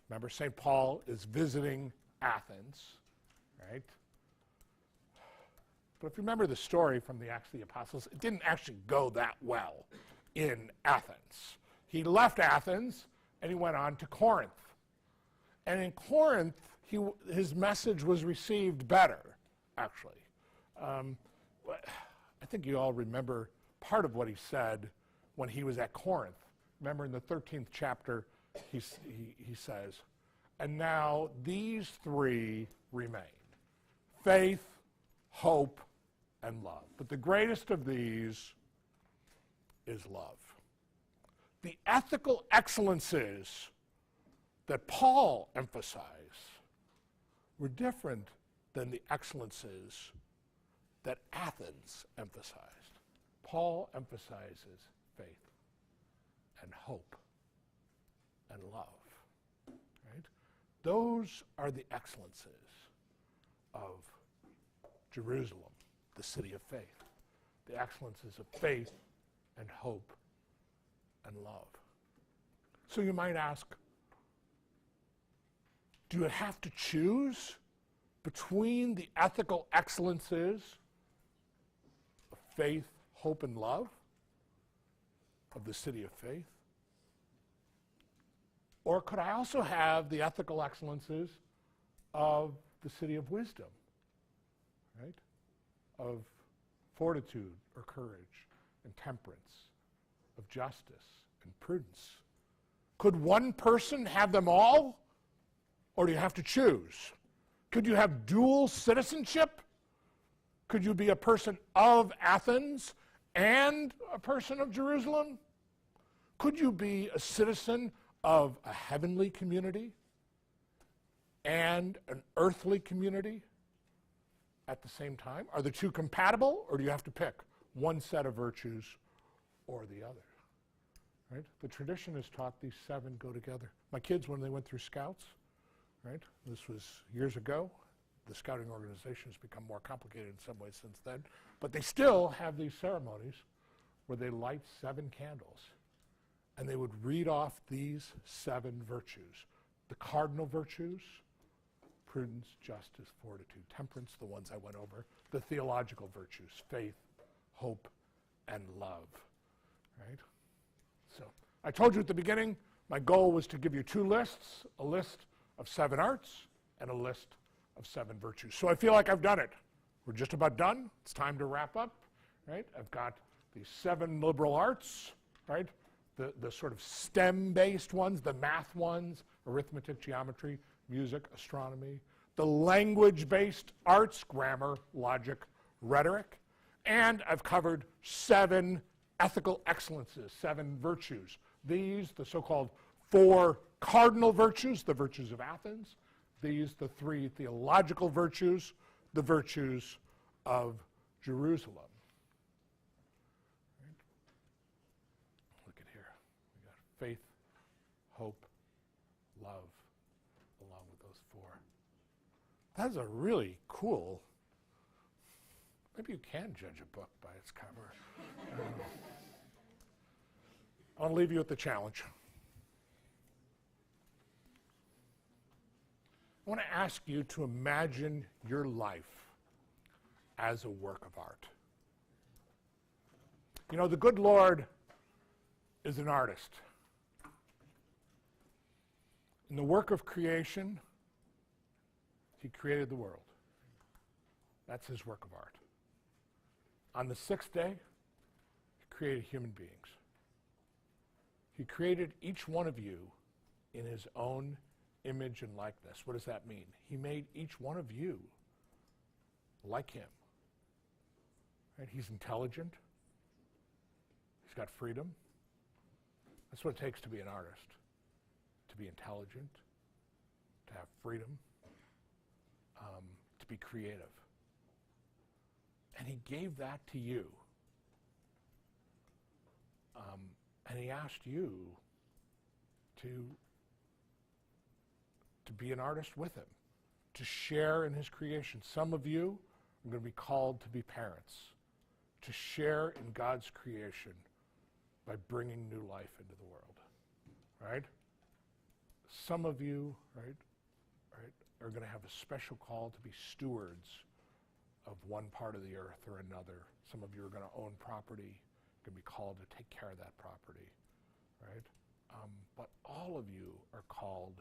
Speaker 3: Remember, St. Paul is visiting Athens, right? But if you remember the story from the Acts of the Apostles, it didn't actually go that well in Athens. He left Athens and he went on to Corinth. And in Corinth, his message was received better, actually. I think you all remember part of what he said when he was at Corinth. Remember in the 13th chapter, he says, and now these 3 remain: faith, hope, and love. But the greatest of these is love. The ethical excellences that Paul emphasized were different than the excellences that Athens emphasized. Paul emphasizes faith and hope and love, right? Those are the excellences of Jerusalem, the city of faith. The excellences of faith and hope and love. So you might ask, do you have to choose between the ethical excellences of faith, hope, and love of the city of faith? Or could I also have the ethical excellences of the city of wisdom, right? Of fortitude or courage and temperance, of justice and prudence. Could one person have them all? Or do you have to choose? Could you have dual citizenship? Could you be a person of Athens and a person of Jerusalem? Could you be a citizen of a heavenly community and an earthly community at the same time? Are the two compatible, or do you have to pick one set of virtues or the other? Right? The tradition has taught these 7 go together. My kids, when they went through Scouts, right? This was years ago. The scouting organization has become more complicated in some ways since then. But they still have these ceremonies where they light 7 candles. And they would read off these 7 virtues. The cardinal virtues: prudence, justice, fortitude, temperance, the ones I went over. The theological virtues: faith, hope, and love. Right? So I told you at the beginning, my goal was to give you 2 lists, a list of 7 arts and a list of 7 virtues. So I feel like I've done it. We're just about done. It's time to wrap up, right? I've got these 7 liberal arts, right? The sort of STEM-based ones, the math ones: arithmetic, geometry, music, astronomy. The language-based arts: grammar, logic, rhetoric. And I've covered 7 ethical excellences, 7 virtues. These, the so-called 4 cardinal virtues, the virtues of Athens. These, the 3 theological virtues, the virtues of Jerusalem. Right? Look at here. We got faith, hope, love, along with those 4. That's a really cool. Maybe you can judge a book by its cover. I'll leave you with the challenge. I want to ask you to imagine your life as a work of art. You know, the good Lord is an artist. In the work of creation, he created the world. That's his work of art. On the sixth day, he created human beings. He created each one of you in his own image and likeness. What does that mean? He made each one of you like him. Right? He's intelligent. He's got freedom. That's what it takes to be an artist. To be intelligent, to have freedom, to be creative. And he gave that to you. And he asked you to be an artist with him, to share in his creation. Some of you are going to be called to be parents, to share in God's creation by bringing new life into the world, right? Some of you, right, are going to have a special call to be stewards of one part of the earth or another. Some of you are going to own property, going to be called to take care of that property, right? But all of you are called,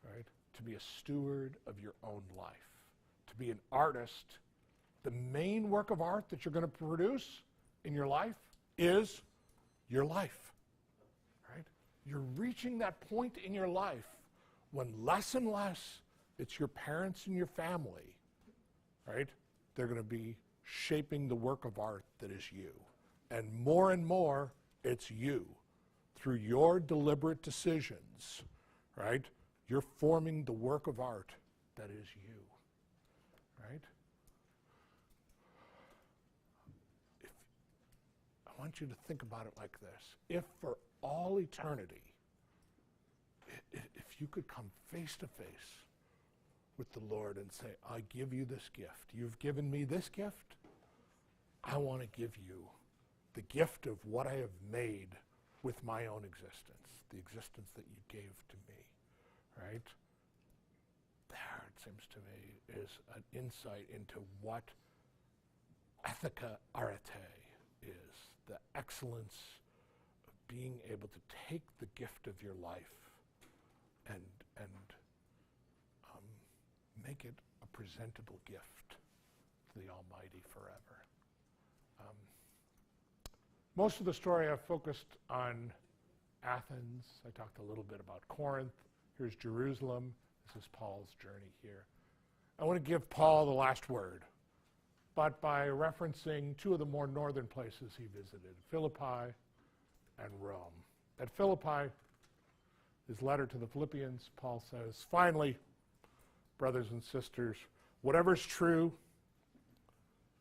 Speaker 3: right, to be a steward of your own life, to be an artist. The main work of art that you're going to produce in your life is your life, right? You're reaching that point in your life when less and less it's your parents and your family, right? They're going to be shaping the work of art that is you. And more, it's you. Through your deliberate decisions, right? You're forming the work of art that is you, right? I want you to think about it like this. If for all eternity, if you could come face to face with the Lord and say, I give you this gift. You've given me this gift. I want to give you the gift of what I have made with my own existence, the existence that you gave to me, right? There, it seems to me, is an insight into what ethica arete is, the excellence of being able to take the gift of your life and make it a presentable gift to the Almighty forever. Most of the story I've focused on Athens. I talked a little bit about Corinth. Here's Jerusalem. This is Paul's journey here. I want to give Paul the last word, but by referencing two of the more northern places he visited, Philippi and Rome. At Philippi, his letter to the Philippians, Paul says, finally, brothers and sisters, whatever is true,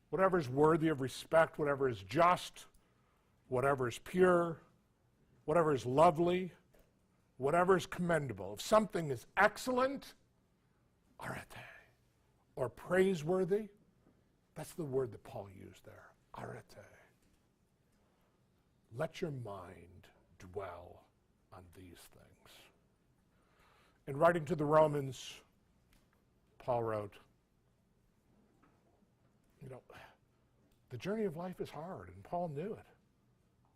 Speaker 3: whatever is worthy of respect, whatever is just, whatever is pure, whatever is lovely, whatever is commendable, if something is excellent, arete, or praiseworthy, that's the word that Paul used there, arete. Let your mind dwell on these things. In writing to the Romans, Paul wrote, the journey of life is hard, and Paul knew it.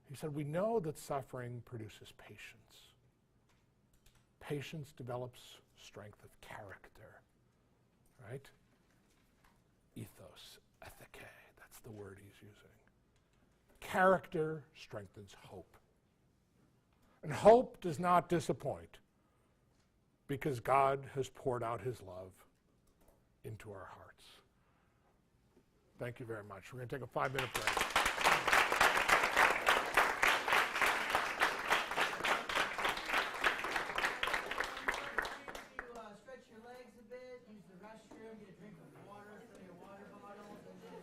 Speaker 3: He said, we know that suffering produces patience. Patience develops strength of character, right? Ethos, ethike, that's the word he's using. Character strengthens hope. And hope does not disappoint because God has poured out his love into our hearts. Thank you very much. We're going to take a 5-minute break.
Speaker 1: Stretch your legs a bit, use the restroom, get a drink of water, fill your water bottles, and then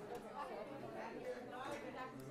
Speaker 1: back here at 5 minutes.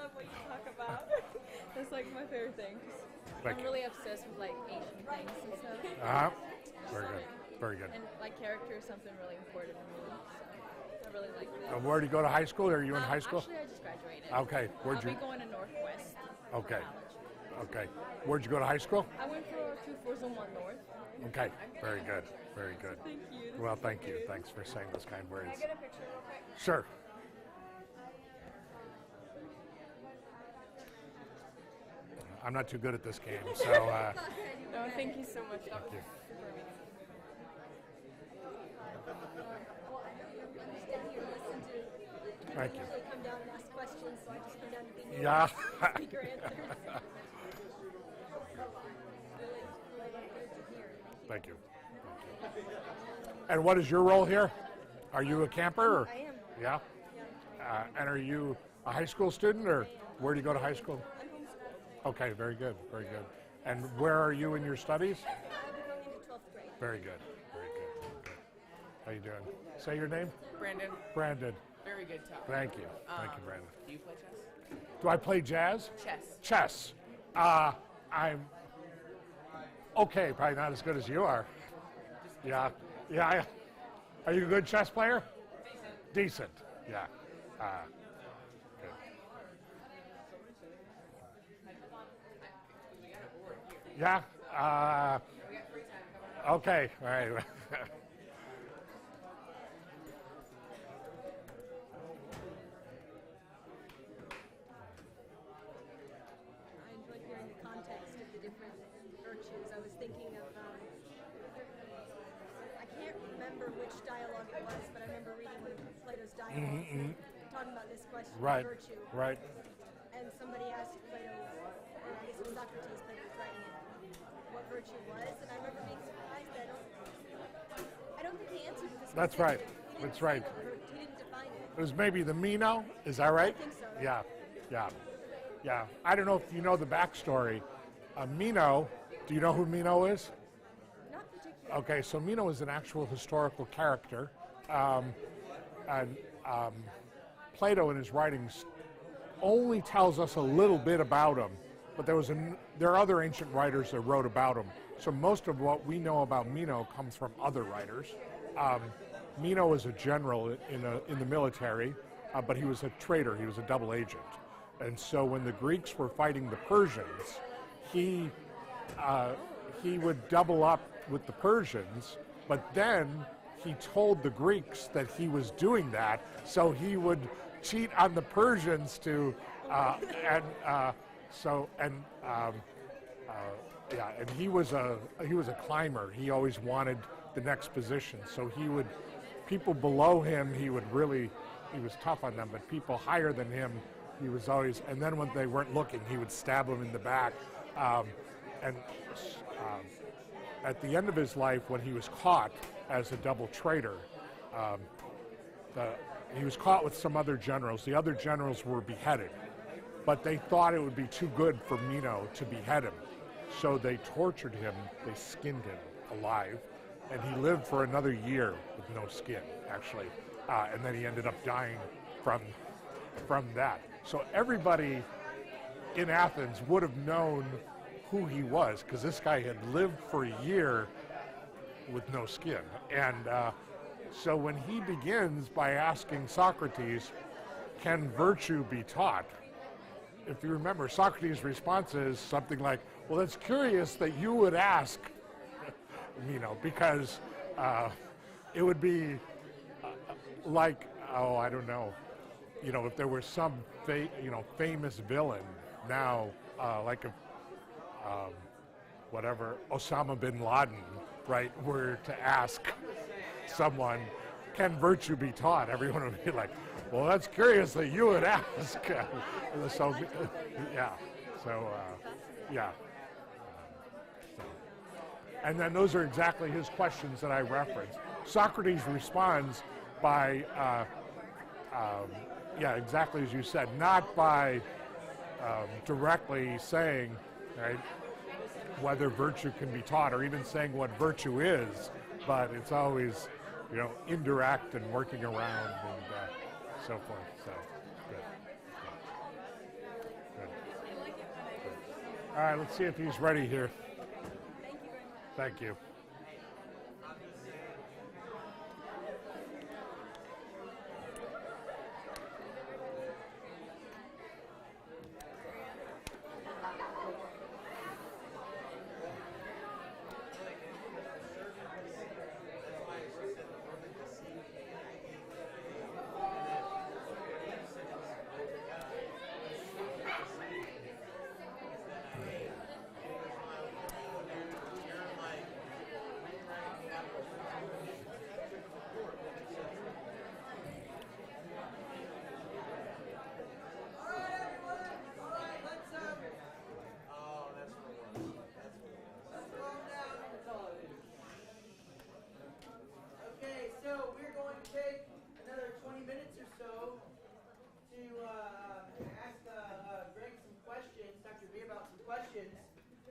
Speaker 4: love what you talk about. That's like my favorite thing. 'Cause
Speaker 3: Thank
Speaker 4: I'm
Speaker 3: you.
Speaker 4: really obsessed with like ancient things and stuff.
Speaker 3: Very good. Very good.
Speaker 4: And like character is something really important to me. So I really like that.
Speaker 3: Where did you go to high school? Are you in high school?
Speaker 4: Actually, I just graduated.
Speaker 3: Okay. Where'd
Speaker 4: I'll
Speaker 3: you?
Speaker 4: be going to Northwest.
Speaker 3: Okay.
Speaker 4: College.
Speaker 3: Okay. Where'd you go to high school?
Speaker 4: I went for 2401 North.
Speaker 3: Okay. Very good. Very good.
Speaker 4: Thank you.
Speaker 3: Well, thank you. Thanks for saying those kind words.
Speaker 4: Can I get a picture real quick?
Speaker 3: Sure. I'm not too good at this game, so
Speaker 4: No, thank you so much.
Speaker 3: thank you. Thank you.
Speaker 5: Come down and ask questions, so I just come down to be
Speaker 3: Yeah.
Speaker 5: speaker answers.
Speaker 3: Thank you. And what is your role here? Are you a camper? Or?
Speaker 5: I am.
Speaker 3: Yeah. And are you a high school student, or where do you go to high school?
Speaker 5: I'm homeschooled.
Speaker 3: Okay, very good, very good. And where are you in your studies?
Speaker 5: I'll be going into 12th grade.
Speaker 3: Very good, very good. Good. How you doing? Say your name.
Speaker 6: Brandon,
Speaker 3: Brandon.
Speaker 6: very good talk.
Speaker 3: Thank you. Thank you, Brandon.
Speaker 6: Do you play chess?
Speaker 3: Do I play jazz?
Speaker 6: Chess.
Speaker 3: Chess. I'm okay, probably not as good as you are. Yeah. Yeah. Are you a good chess player? Decent. Yeah. Good. Yeah. Okay. All right.
Speaker 5: I enjoyed hearing the context of the different virtues. I was thinking of, I can't remember which dialogue it was, but I remember reading one of Plato's dialogues and talking about this question
Speaker 3: Right.
Speaker 5: of virtue.
Speaker 3: Right.
Speaker 5: And somebody asked Plato, or I guess it was Socrates, Plato was writing it, what virtue was, and I remember being surprised that I don't think he answered this.
Speaker 3: That's right. That's right.
Speaker 5: He didn't define it.
Speaker 3: It was maybe the Mino. Is that right?
Speaker 5: I think so.
Speaker 3: Yeah. Yeah. Yeah. I don't know if you know the backstory. Mino. Do you know who Mino is?
Speaker 5: Not particularly.
Speaker 3: Okay, so Mino is an actual historical character, and Plato in his writings only tells us a little bit about him, but there are other ancient writers that wrote about him. So most of what we know about Mino comes from other writers. Mino was a general in the military, but he was a traitor. He was a double agent, and so when the Greeks were fighting the Persians, he would double up with the Persians, but then he told the Greeks that he was doing that, so he would cheat on the Persians to, and he was a climber. He always wanted the next position, so people below him, he was tough on them, but people higher than him, he was always, and then when they weren't looking, he would stab them in the back. At the end of his life, when he was caught as a double traitor, he was caught with some other generals. The other generals were beheaded, but they thought it would be too good for Mino to behead him. So they tortured him, they skinned him alive, and he lived for another year with no skin, actually. And then he ended up dying from that. So everybody in Athens would have known who he was, because this guy had lived for a year with no skin. And so when he begins by asking Socrates, can virtue be taught? If you remember, Socrates' response is something like, well, it's curious that you would ask, because it would be like, I don't know, if there was some famous villain now, like a Osama bin Laden, right, were to ask someone, can virtue be taught? Everyone would be like, well, that's curious that you would ask. And then those are exactly his questions that I referenced. Socrates responds by, exactly as you said, not by directly saying, right, whether virtue can be taught or even saying what virtue is, but it's always, indirect and working around and so forth. So, good. All right, let's see if he's ready here.
Speaker 5: Thank you very much.
Speaker 3: Thank you.
Speaker 1: Okay, so we're going to take another 20 minutes or so to ask Greg some questions, Dr. Beabout some questions.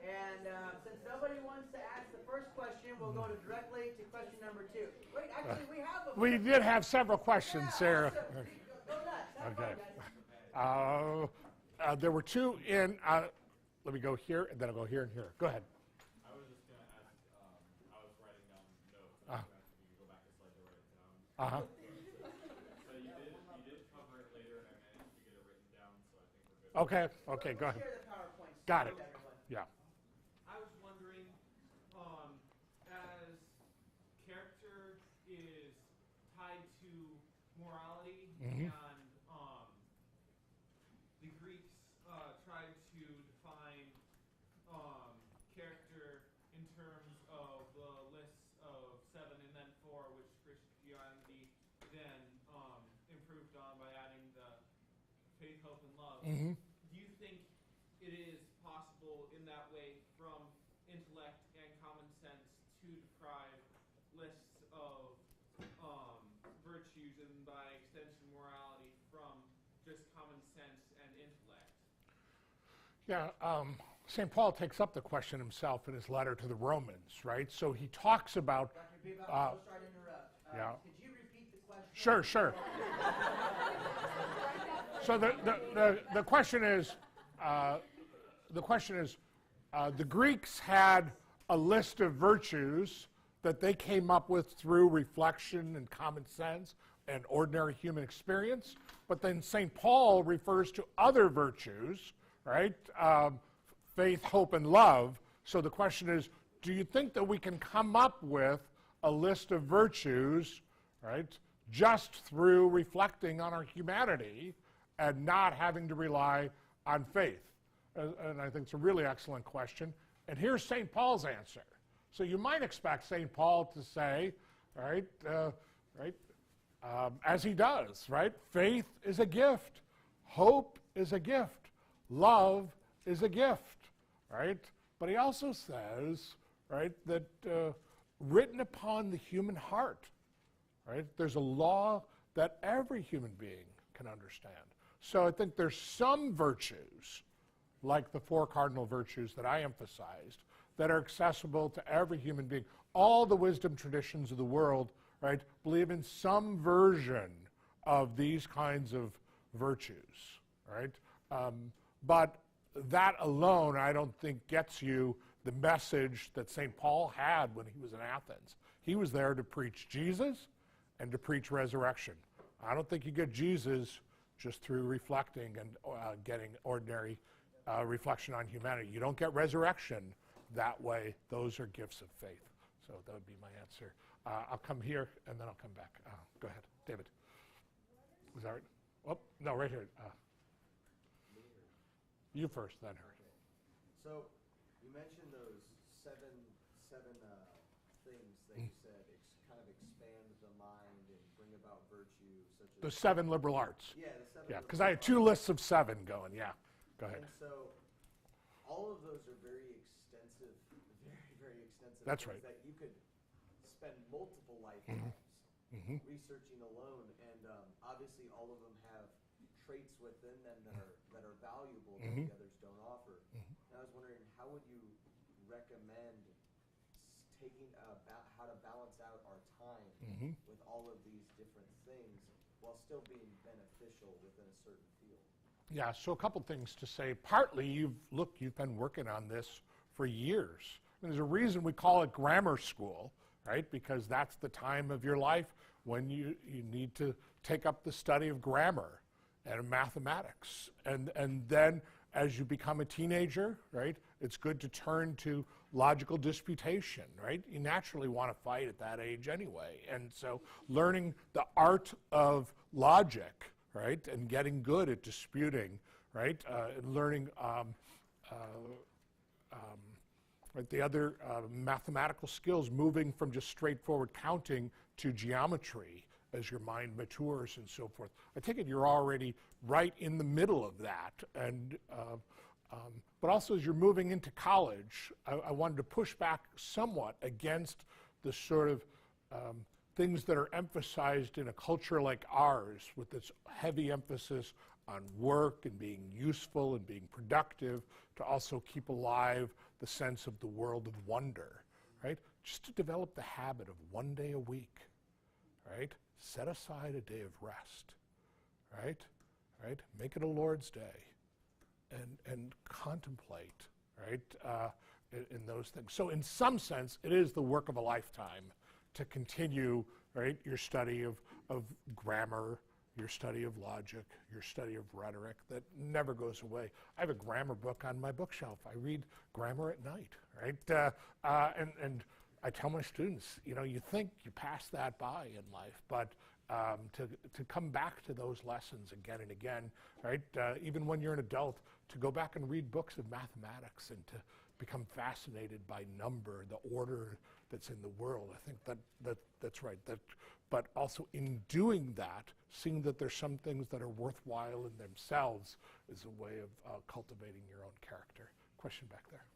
Speaker 1: And since nobody wants to ask the first question, we'll go directly to question number 2. Wait, actually, we have a...
Speaker 3: We did have several questions, Sarah.
Speaker 1: Awesome. Go nuts. Have
Speaker 3: Okay.
Speaker 1: fun, guys.
Speaker 3: There were 2 in, let me go here, and then I'll go here and here. Go ahead.
Speaker 6: I was just going to ask, I was writing down notes. I was going to ask if you could go back a slide to write it down.
Speaker 3: Uh-huh.
Speaker 6: So you did cover it later, and I managed to get it written down, so I think we're good.
Speaker 3: Okay, go ahead.
Speaker 1: Share the PowerPoints.
Speaker 3: Got it.
Speaker 1: with everyone.
Speaker 3: Yeah.
Speaker 6: I was wondering, as character is tied to morality,
Speaker 3: Mhm.
Speaker 6: and the Greeks tried to define character in terms of the lists of 7 and then 4, which Christianity then improved on by adding the faith, hope, and love.
Speaker 3: Mhm.
Speaker 6: Do you think it is possible in that way from intellect and common sense to deprive lists of virtues and by extension morality from just common sense and intellect?
Speaker 3: Yeah, St. Paul takes up the question himself in his letter to the Romans, right? So he talks about...
Speaker 1: Dr. Beabout,
Speaker 3: Uh,
Speaker 1: so sorry to interrupt.
Speaker 3: yeah.
Speaker 1: Could you repeat the question?
Speaker 3: Sure. So the question is, the Greeks had a list of virtues that they came up with through reflection and common sense and ordinary human experience, but then St. Paul refers to other virtues, right? Faith, hope, and love. So the question is, do you think that we can come up with a list of virtues, right, just through reflecting on our humanity and not having to rely on faith? And I think it's a really excellent question. And here's St. Paul's answer. So you might expect St. Paul to say, as he does, right? Faith is a gift. Hope is a gift. Love is a gift, right? But he also says, right, that written upon the human heart, right, there's a law that every human being can understand. So I think there's some virtues, like the 4 cardinal virtues that I emphasized, that are accessible to every human being. All the wisdom traditions of the world, right, believe in some version of these kinds of virtues, right? But that alone, I don't think, gets you the message that St. Paul had when he was in Athens. He was there to preach Jesus and to preach resurrection. I don't think you get Jesus just through reflecting and getting ordinary reflection on humanity. You don't get resurrection that way. Those are gifts of faith. So that would be my answer. I'll come here, and then I'll come back. Go ahead, David. Was that right? Oh, no, right here. You first, then her.
Speaker 2: So you mentioned those seven things that you said kind of expand the mind and bring about virtue, such as
Speaker 3: The 7 liberal arts.
Speaker 2: Yeah, the 7.
Speaker 3: Yeah, because I had 2 lists of 7 going. Yeah, go ahead.
Speaker 2: And so all of those are very extensive, very extensive.
Speaker 3: That's
Speaker 2: things
Speaker 3: right.
Speaker 2: That you could spend multiple lifetimes researching alone, and obviously all of them have traits within them that are valuable that the others don't offer. And I was wondering, how would you recommend taking how to balance out our time with all of these different things while still being beneficial within a certain field?
Speaker 3: Yeah, so a couple things to say. Partly, you've been working on this for years. And there's a reason we call it grammar school, right? Because that's the time of your life when you need to take up the study of grammar and mathematics. And then as you become a teenager, right, it's good to turn to logical disputation, right? You naturally want to fight at that age anyway. And so learning the art of logic, right, and getting good at disputing, right, and learning right, the other mathematical skills, moving from just straightforward counting to geometry as your mind matures and so forth. I take it you're already right in the middle of that. And but also as you're moving into college, I wanted to push back somewhat against the sort of things that are emphasized in a culture like ours, with this heavy emphasis on work and being useful and being productive, to also keep alive the sense of the world of wonder, right? Just to develop the habit of one day a week, right? Set aside a day of rest, right? Right? Make it a Lord's Day, and contemplate, right? In those things. So in some sense, it is the work of a lifetime to continue, right, your study of grammar, your study of logic, your study of rhetoric that never goes away. I have a grammar book on my bookshelf. I read grammar at night, right? And I tell my students, you know, you think you pass that by in life, but to come back to those lessons again and again, right? Even when you're an adult, to go back and read books of mathematics and to become fascinated by number, the order that's in the world. I think that's right. But also in doing that, seeing that there's some things that are worthwhile in themselves is a way of cultivating your own character. Question back there.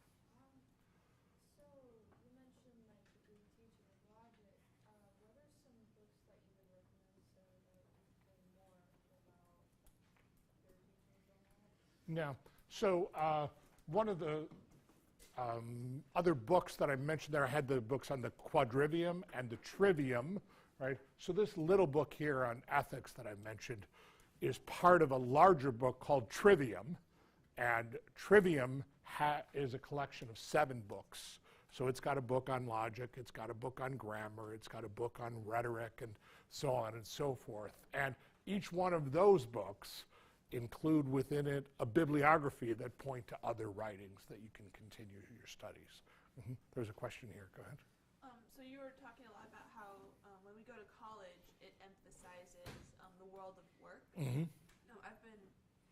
Speaker 4: So you mentioned like the good teaching of logic. What are some books that you would recommend so that we can learn more about your teachings on that?
Speaker 3: Yeah. So one of the other books that I mentioned there, I had the books on the quadrivium and the trivium, right? So this little book here on ethics that I mentioned is part of a larger book called Trivium, and Trivium is a collection of 7 books. So it's got a book on logic, it's got a book on grammar, it's got a book on rhetoric, and so on and so forth. And each one of those books include within it a bibliography that point to other writings that you can continue your studies. There's a question here. Go ahead.
Speaker 7: So you were talking a lot about how when we go to college, it emphasizes the world of work. I've been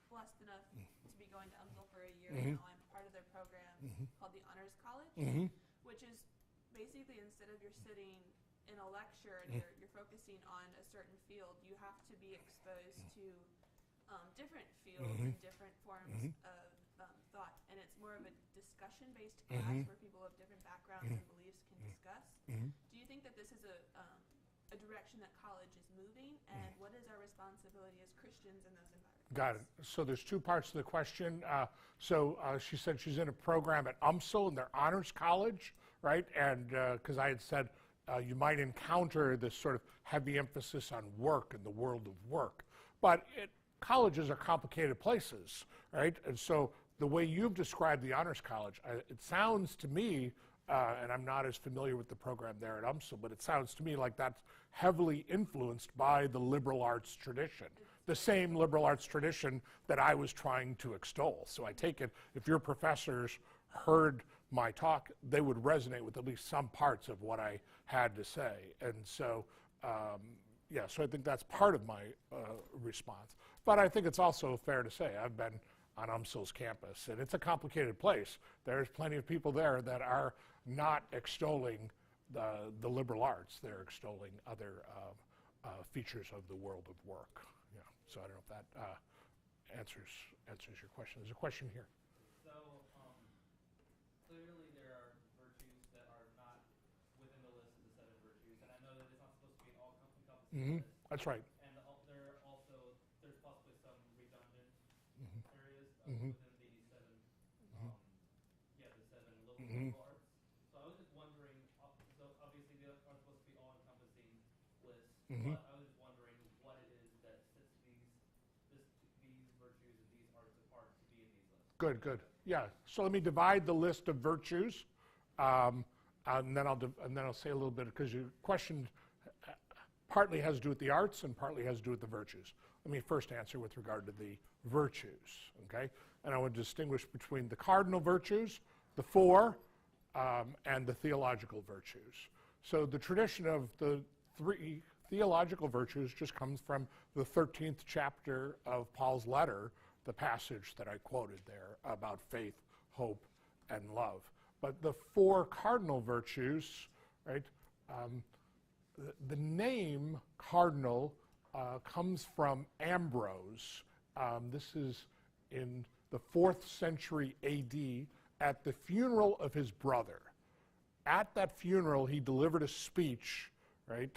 Speaker 7: blessed enough to be going to UMSL for a year now. I'm part of their program called the Honors College, which is basically instead of you're sitting in a lecture and you're focusing on a certain field, you have to be exposed to different fields and different forms of thought. And it's more of a discussion-based class where people of different backgrounds and beliefs can discuss. Do you think that this is a direction that college is moving? And what is our responsibility as Christians in those environments?
Speaker 3: Got it. So there's 2 parts to the question. She said she's in a program at UMSL in their honors college, right? And because I had said you might encounter this sort of heavy emphasis on work and the world of work. But colleges are complicated places, right? And so the way you've described the honors college, it sounds to me, and I'm not as familiar with the program there at UMSL, but it sounds to me like that's heavily influenced by the liberal arts tradition, the same liberal arts tradition that I was trying to extol. So I take it if your professors heard my talk, they would resonate with at least some parts of what I had to say. And so, yeah, so I think that's part of my response. But I think it's also fair to say I've been on UMSL's campus, and it's a complicated place. There's plenty of people there that are not extolling the liberal arts. They're extolling other features of the world of work. Yeah. So I don't know if that answers your question. There's a question here.
Speaker 6: So clearly there are virtues that are not within the list of the 7 virtues, and I know that it's not supposed to be an all-encompassing list.
Speaker 3: That's right.
Speaker 6: And there's possibly some redundant areas within the 7, the 7 liberal arts. So I was just wondering, so obviously they aren't supposed to be all-encompassing lists, but I was just wondering what it is that sets these virtues and these
Speaker 3: Good, good. Yeah. So let me divide the list of virtues, and then I'll say a little bit, because your question partly has to do with the arts and partly has to do with the virtues. Let me first answer with regard to the virtues, okay? And I would distinguish between the cardinal virtues, the four, and the theological virtues. So the tradition of the three theological virtues just comes from the 13th chapter of Paul's letter, the passage that I quoted there about faith, hope, and love. But the four cardinal virtues, right, the name cardinal comes from Ambrose. This is in the 4th century AD at the funeral of his brother. At that funeral, he delivered a speech, right,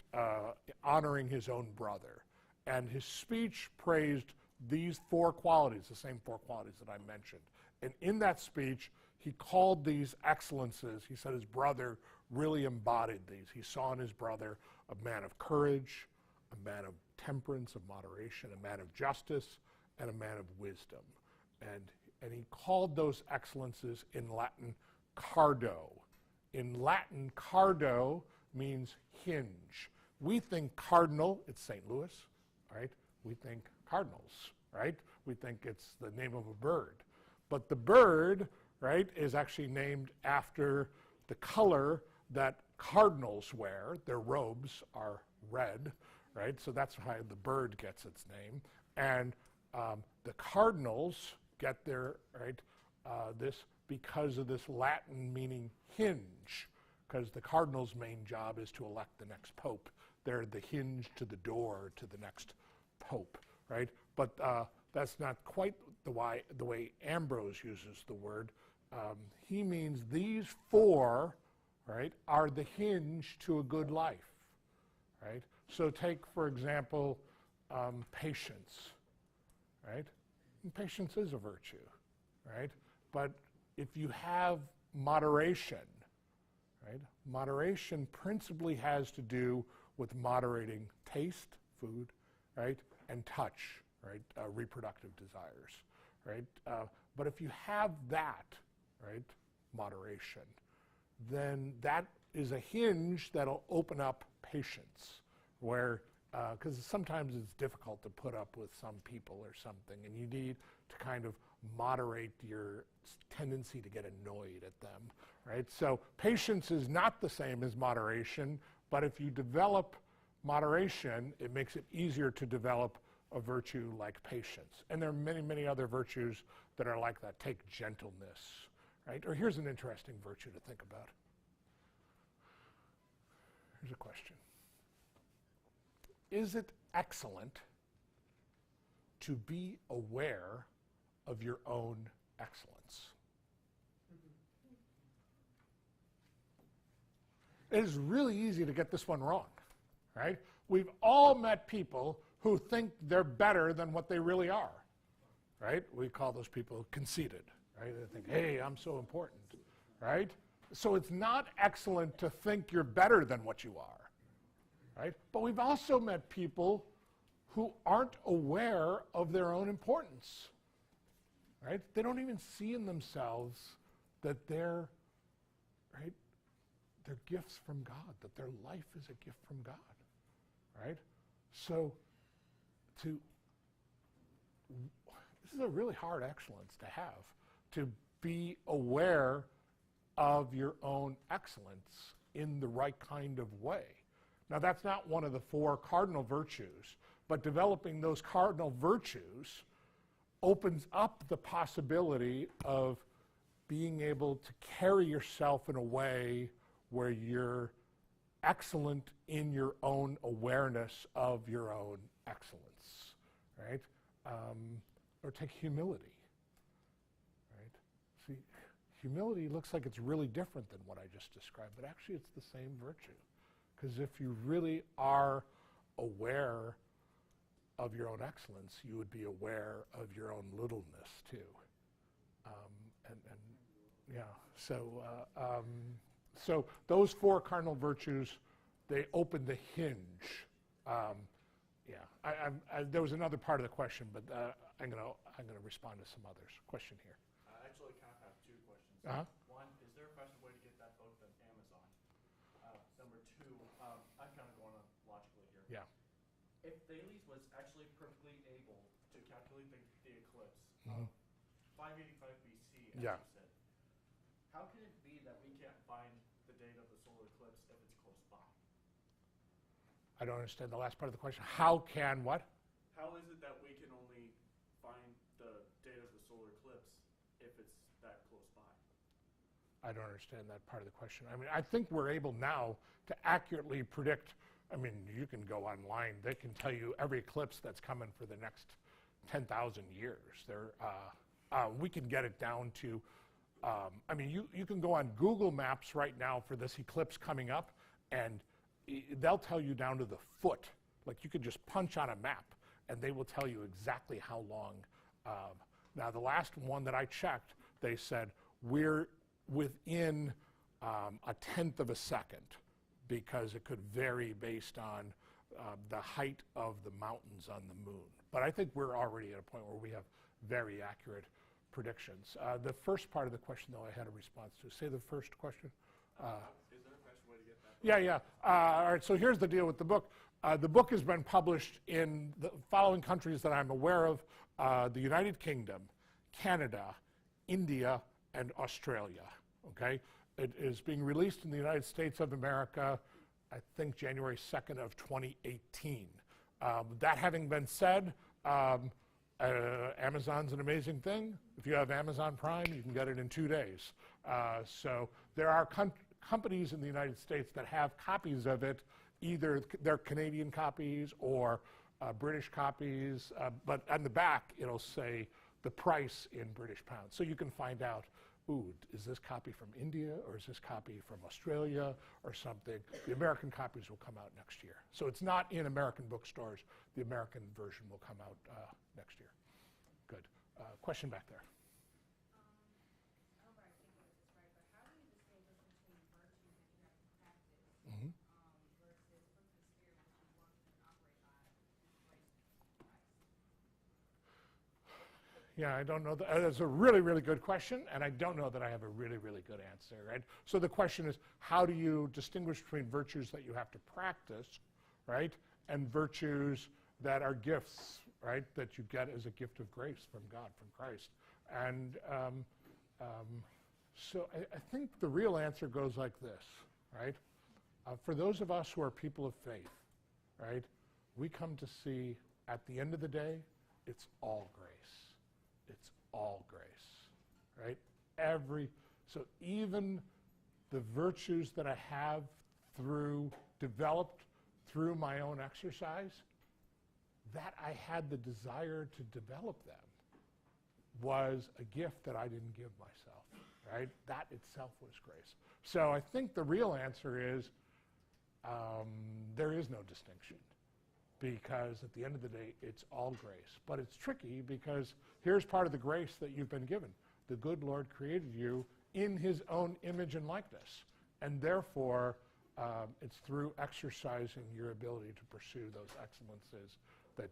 Speaker 3: honoring his own brother. And his speech praised these four qualities, the same four qualities that I mentioned. And in that speech, he called these excellences. He said his brother really embodied these. He saw in his brother a man of courage, a man of temperance, of moderation, a man of justice, and a man of wisdom. And he called those excellences in Latin cardo. In Latin, cardo means hinge. We think cardinal, it's St. Louis, right? We think cardinals, right? We think it's the name of a bird. But the bird, right, is actually named after the color that cardinals wear. Their robes are red, right? So that's how the bird gets its name. And the cardinals get their, right, this because of this Latin meaning hinge, because the cardinal's main job is to elect the next pope. They're the hinge to the door to the next pope, right? But that's not quite the way Ambrose uses the word. He means these four, right, are the hinge to a good life, right? So take, for example, patience, right? And patience is a virtue, right? But if you have moderation, right? Moderation principally has to do with moderating taste, food, right? And touch, right? Reproductive desires, right? But if you have that, right, moderation, then that is a hinge that'll open up patience, where, because sometimes it's difficult to put up with some people or something, and you need to kind of moderate your tendency to get annoyed at them, right? So patience is not the same as moderation, but if you develop moderation, it makes it easier to develop a virtue like patience. And there are many, many other virtues that are like that. Take gentleness, right? Or here's an interesting virtue to think about. Here's a question. Is it excellent to be aware of your own excellence? It is really easy to get this one wrong, right? We've all met people who think they're better than what they really are, right? We call those people conceited, right? They think, hey, I'm so important, right? So it's not excellent to think you're better than what you are, right? But we've also met people who aren't aware of their own importance, right? They don't even see in themselves that they're, right, they're gifts from God, that their life is a gift from God, right? So this is a really hard excellence to have, to be aware of your own excellence in the right kind of way. Now, that's not one of the four cardinal virtues, but developing those cardinal virtues opens up the possibility of being able to carry yourself in a way where you're excellent in your own awareness of your own excellence, right? Or take humility, right? See, humility looks like it's really different than what I just described, but actually it's the same virtue. Because if you really are aware of your own excellence, you would be aware of your own littleness too. So those four cardinal virtues, they open the hinge. There was another part of the question, but I'm gonna respond to some others. Question here.
Speaker 2: I
Speaker 8: actually kind of have two questions.
Speaker 3: Uh-huh.
Speaker 8: One, is there a faster way to get that book than Amazon? Number two, I'm kind of going on logically here.
Speaker 3: Yeah.
Speaker 8: If Thales was actually perfectly able to calculate the eclipse
Speaker 3: Mhm.
Speaker 8: of 585 BC, as
Speaker 3: Yeah.
Speaker 8: you said, how can it be that we can't find the date of the solar eclipse if it's close by?
Speaker 3: I don't understand the last part of the question. How can what?
Speaker 8: How is it that we can only find the date of the solar eclipse if it's that close by?
Speaker 3: I don't understand that part of the question. I mean, I think we're able now to accurately predict. I mean, you can go online. They can tell you every eclipse that's coming for the next 10,000 years. We can get it down to, I mean, you can go on Google Maps right now for this eclipse coming up, and they'll tell you down to the foot. Like you could just punch on a map, and they will tell you exactly how long. Now, the last one that I checked, they said we're within a tenth of a second, because it could vary based on the height of the mountains on the moon. But I think we're already at a point where we have very accurate predictions. The first part of the question, though, I had a response to. Say the first question.
Speaker 8: Is there a faster way to get that?
Speaker 3: Yeah. All right, so here's the deal with the book. The book has been published in the following countries that I'm aware of: the United Kingdom, Canada, India, and Australia. Okay? It is being released in the United States of America, I think January 2nd of 2018. That having been said, Amazon's an amazing thing. If you have Amazon Prime, you can get it in 2 days. So there are companies in the United States that have copies of it, either they're Canadian copies or British copies, but on the back it'll say the price in British pounds. So you can find out, ooh, is this copy from India or is this copy from Australia or something? The American copies will come out next year. So it's not in American bookstores. The American version will come out next year. Good. Question back there.
Speaker 9: I don't know if I think of this right, but how do you distinguish between virtues that you have to practice
Speaker 3: Mm-hmm.
Speaker 9: Versus fruits of the spirit which you work and operate by through grace of Christ?
Speaker 3: Yeah, I don't know. That's a really, really good question, and I don't know that I have a really, really good answer, right? So the question is, how do you distinguish between virtues that you have to practice, right, and virtues that are gifts, right, that you get as a gift of grace from God, from Christ? And so I think the real answer goes like this, right? For those of us who are people of faith, right, we come to see at the end of the day, it's all grace. It's all grace, right? So even the virtues that I have developed through my own exercise, that I had the desire to develop them, was a gift that I didn't give myself, right? That itself was grace. So I think the real answer is there is no distinction, because at the end of the day, it's all grace. But it's tricky because here's part of the grace that you've been given. The good Lord created you in his own image and likeness. And therefore, it's through exercising your ability to pursue those excellences that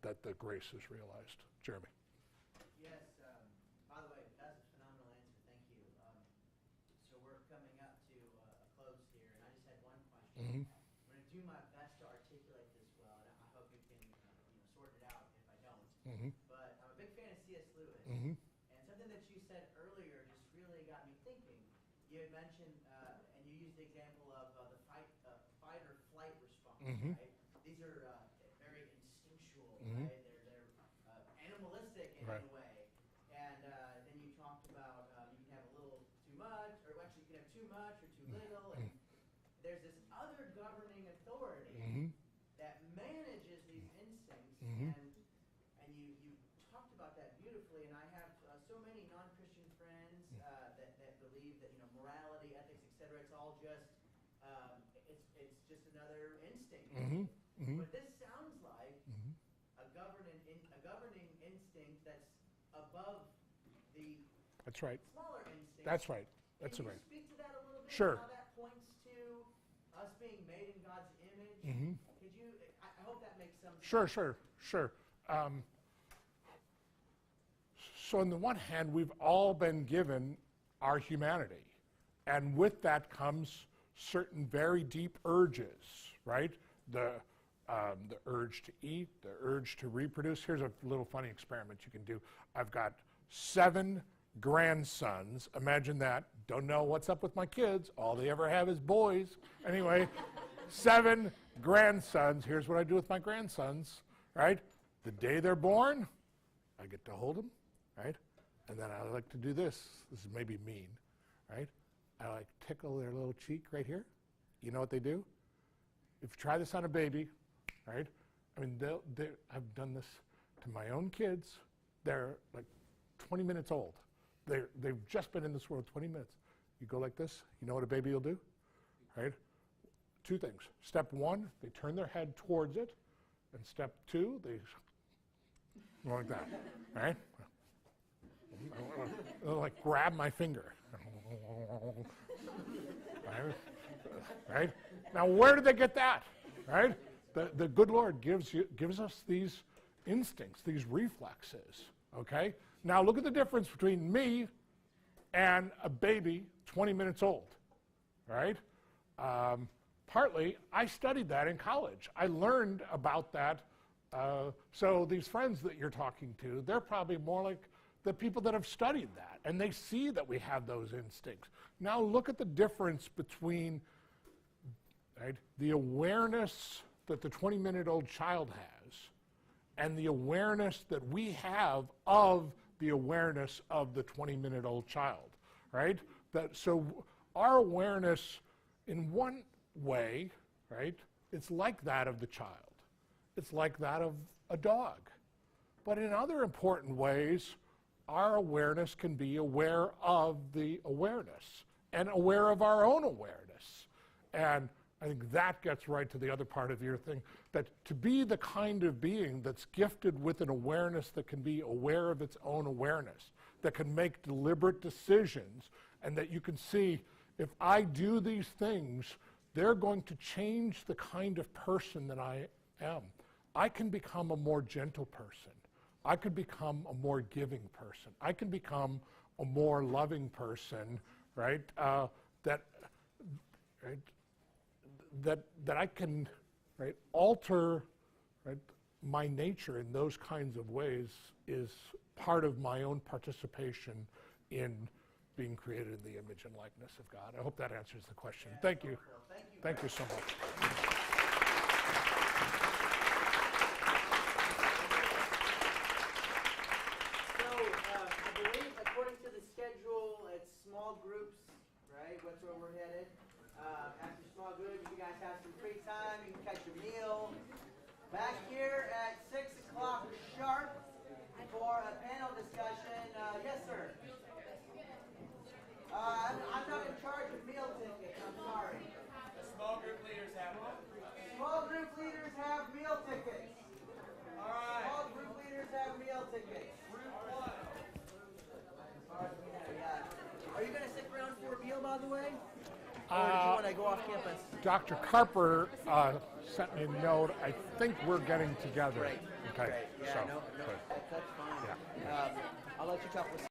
Speaker 3: that the grace is realized. Jeremy.
Speaker 1: Yes. By the way, that's a phenomenal answer. Thank you. So we're coming up to a close here, and I just had one question.
Speaker 3: Mm-hmm.
Speaker 1: I'm going to do my best to articulate this well, and I hope you can sort it out if I don't.
Speaker 3: Mm-hmm.
Speaker 1: But I'm a big fan of C.S. Lewis,
Speaker 3: Mm-hmm.
Speaker 1: and something that you said earlier just really got me thinking. You had mentioned, and you used the example of the fight or flight response,
Speaker 3: Mm-hmm.
Speaker 1: right? These are very instinctual,
Speaker 3: Mm-hmm.
Speaker 1: right? They're animalistic in
Speaker 3: Right.
Speaker 1: a way. And then you talked about you can have a little too much, or actually you can have too much or too little. And there's this other governing authority
Speaker 3: Mm-hmm.
Speaker 1: that manages these instincts,
Speaker 3: Mhm.
Speaker 1: and you talked about that beautifully. And I have so many non-Christian friends that believe that morality, ethics, etc. It's all just it's just another instinct.
Speaker 3: Mm-hmm. Mm-hmm.
Speaker 1: But this sounds like
Speaker 3: Mm-hmm.
Speaker 1: a governing instinct that's above the
Speaker 3: That's right.
Speaker 1: smaller instinct.
Speaker 3: That's right. That's
Speaker 1: Can
Speaker 3: right.
Speaker 1: you speak to that a little bit?
Speaker 3: Sure.
Speaker 1: How that points to us being made in God's image?
Speaker 3: Mm-hmm.
Speaker 1: Could you? I hope that makes some sense.
Speaker 3: Sure. so on the one hand, we've all been given our humanity. And with that comes certain very deep urges, right? The urge to eat, the urge to reproduce. Here's a little funny experiment you can do. I've got 7 grandsons. Imagine that. Don't know what's up with my kids. All they ever have is boys. Anyway, 7 grandsons. Here's what I do with my grandsons, right? The day they're born, I get to hold them, right? And then I like to do this. This is maybe mean, right? I like tickle their little cheek right here. You know what they do? If you try this on a baby, right? I mean, I've done this to my own kids. They're like 20 minutes old. They've just been in this world 20 minutes. You go like this, you know what a baby will do, right? 2 things. Step 1, they turn their head towards it. And step 2, they go like that, right? They'll like grab my finger. Right? Now, where did they get that? Right? The good Lord gives us these instincts, these reflexes. Okay? Now, look at the difference between me and a baby 20 minutes old. Right? Partly, I studied that in college. I learned about that. So these friends that you're talking to, they're probably more like the people that have studied that, and they see that we have those instincts. Now look at the difference between, right, the awareness that the 20-minute-old child has and the awareness that we have of the awareness of the 20-minute-old child, right? So our awareness in one way, right, it's like that of the child. It's like that of a dog. But in other important ways, our awareness can be aware of the awareness and aware of our own awareness. And I think that gets right to the other part of your thing, that to be the kind of being that's gifted with an awareness that can be aware of its own awareness, that can make deliberate decisions, and that you can see, if I do these things, they're going to change the kind of person that I am. I can become a more gentle person. I could become a more giving person. I can become a more loving person, right? That I can, right, alter, right, my nature in those kinds of ways is part of my own participation in being created in the image and likeness of God. I hope that answers the question. Thank you. Thank you so much.
Speaker 1: Groups, right? That's where we're headed. After small groups, you guys have some free time. You can catch a meal. Back here at 6 o'clock sharp for a panel discussion. Yes, sir. I'm not in charge of meal tickets. I'm sorry.
Speaker 6: The small group leaders have one.
Speaker 1: Small group leaders have meal tickets.
Speaker 6: All right.
Speaker 1: Small group leaders have meal tickets.
Speaker 6: Group 1.
Speaker 1: Are you going to stick around for a meal, by the way? Or do you want to go off campus?
Speaker 3: Dr. Carper sent me a note. I think we're getting together.
Speaker 1: Great.
Speaker 3: Okay.
Speaker 1: Great. Yeah,
Speaker 3: so,
Speaker 1: no, that's fine.
Speaker 3: Yeah.
Speaker 1: I'll let you talk with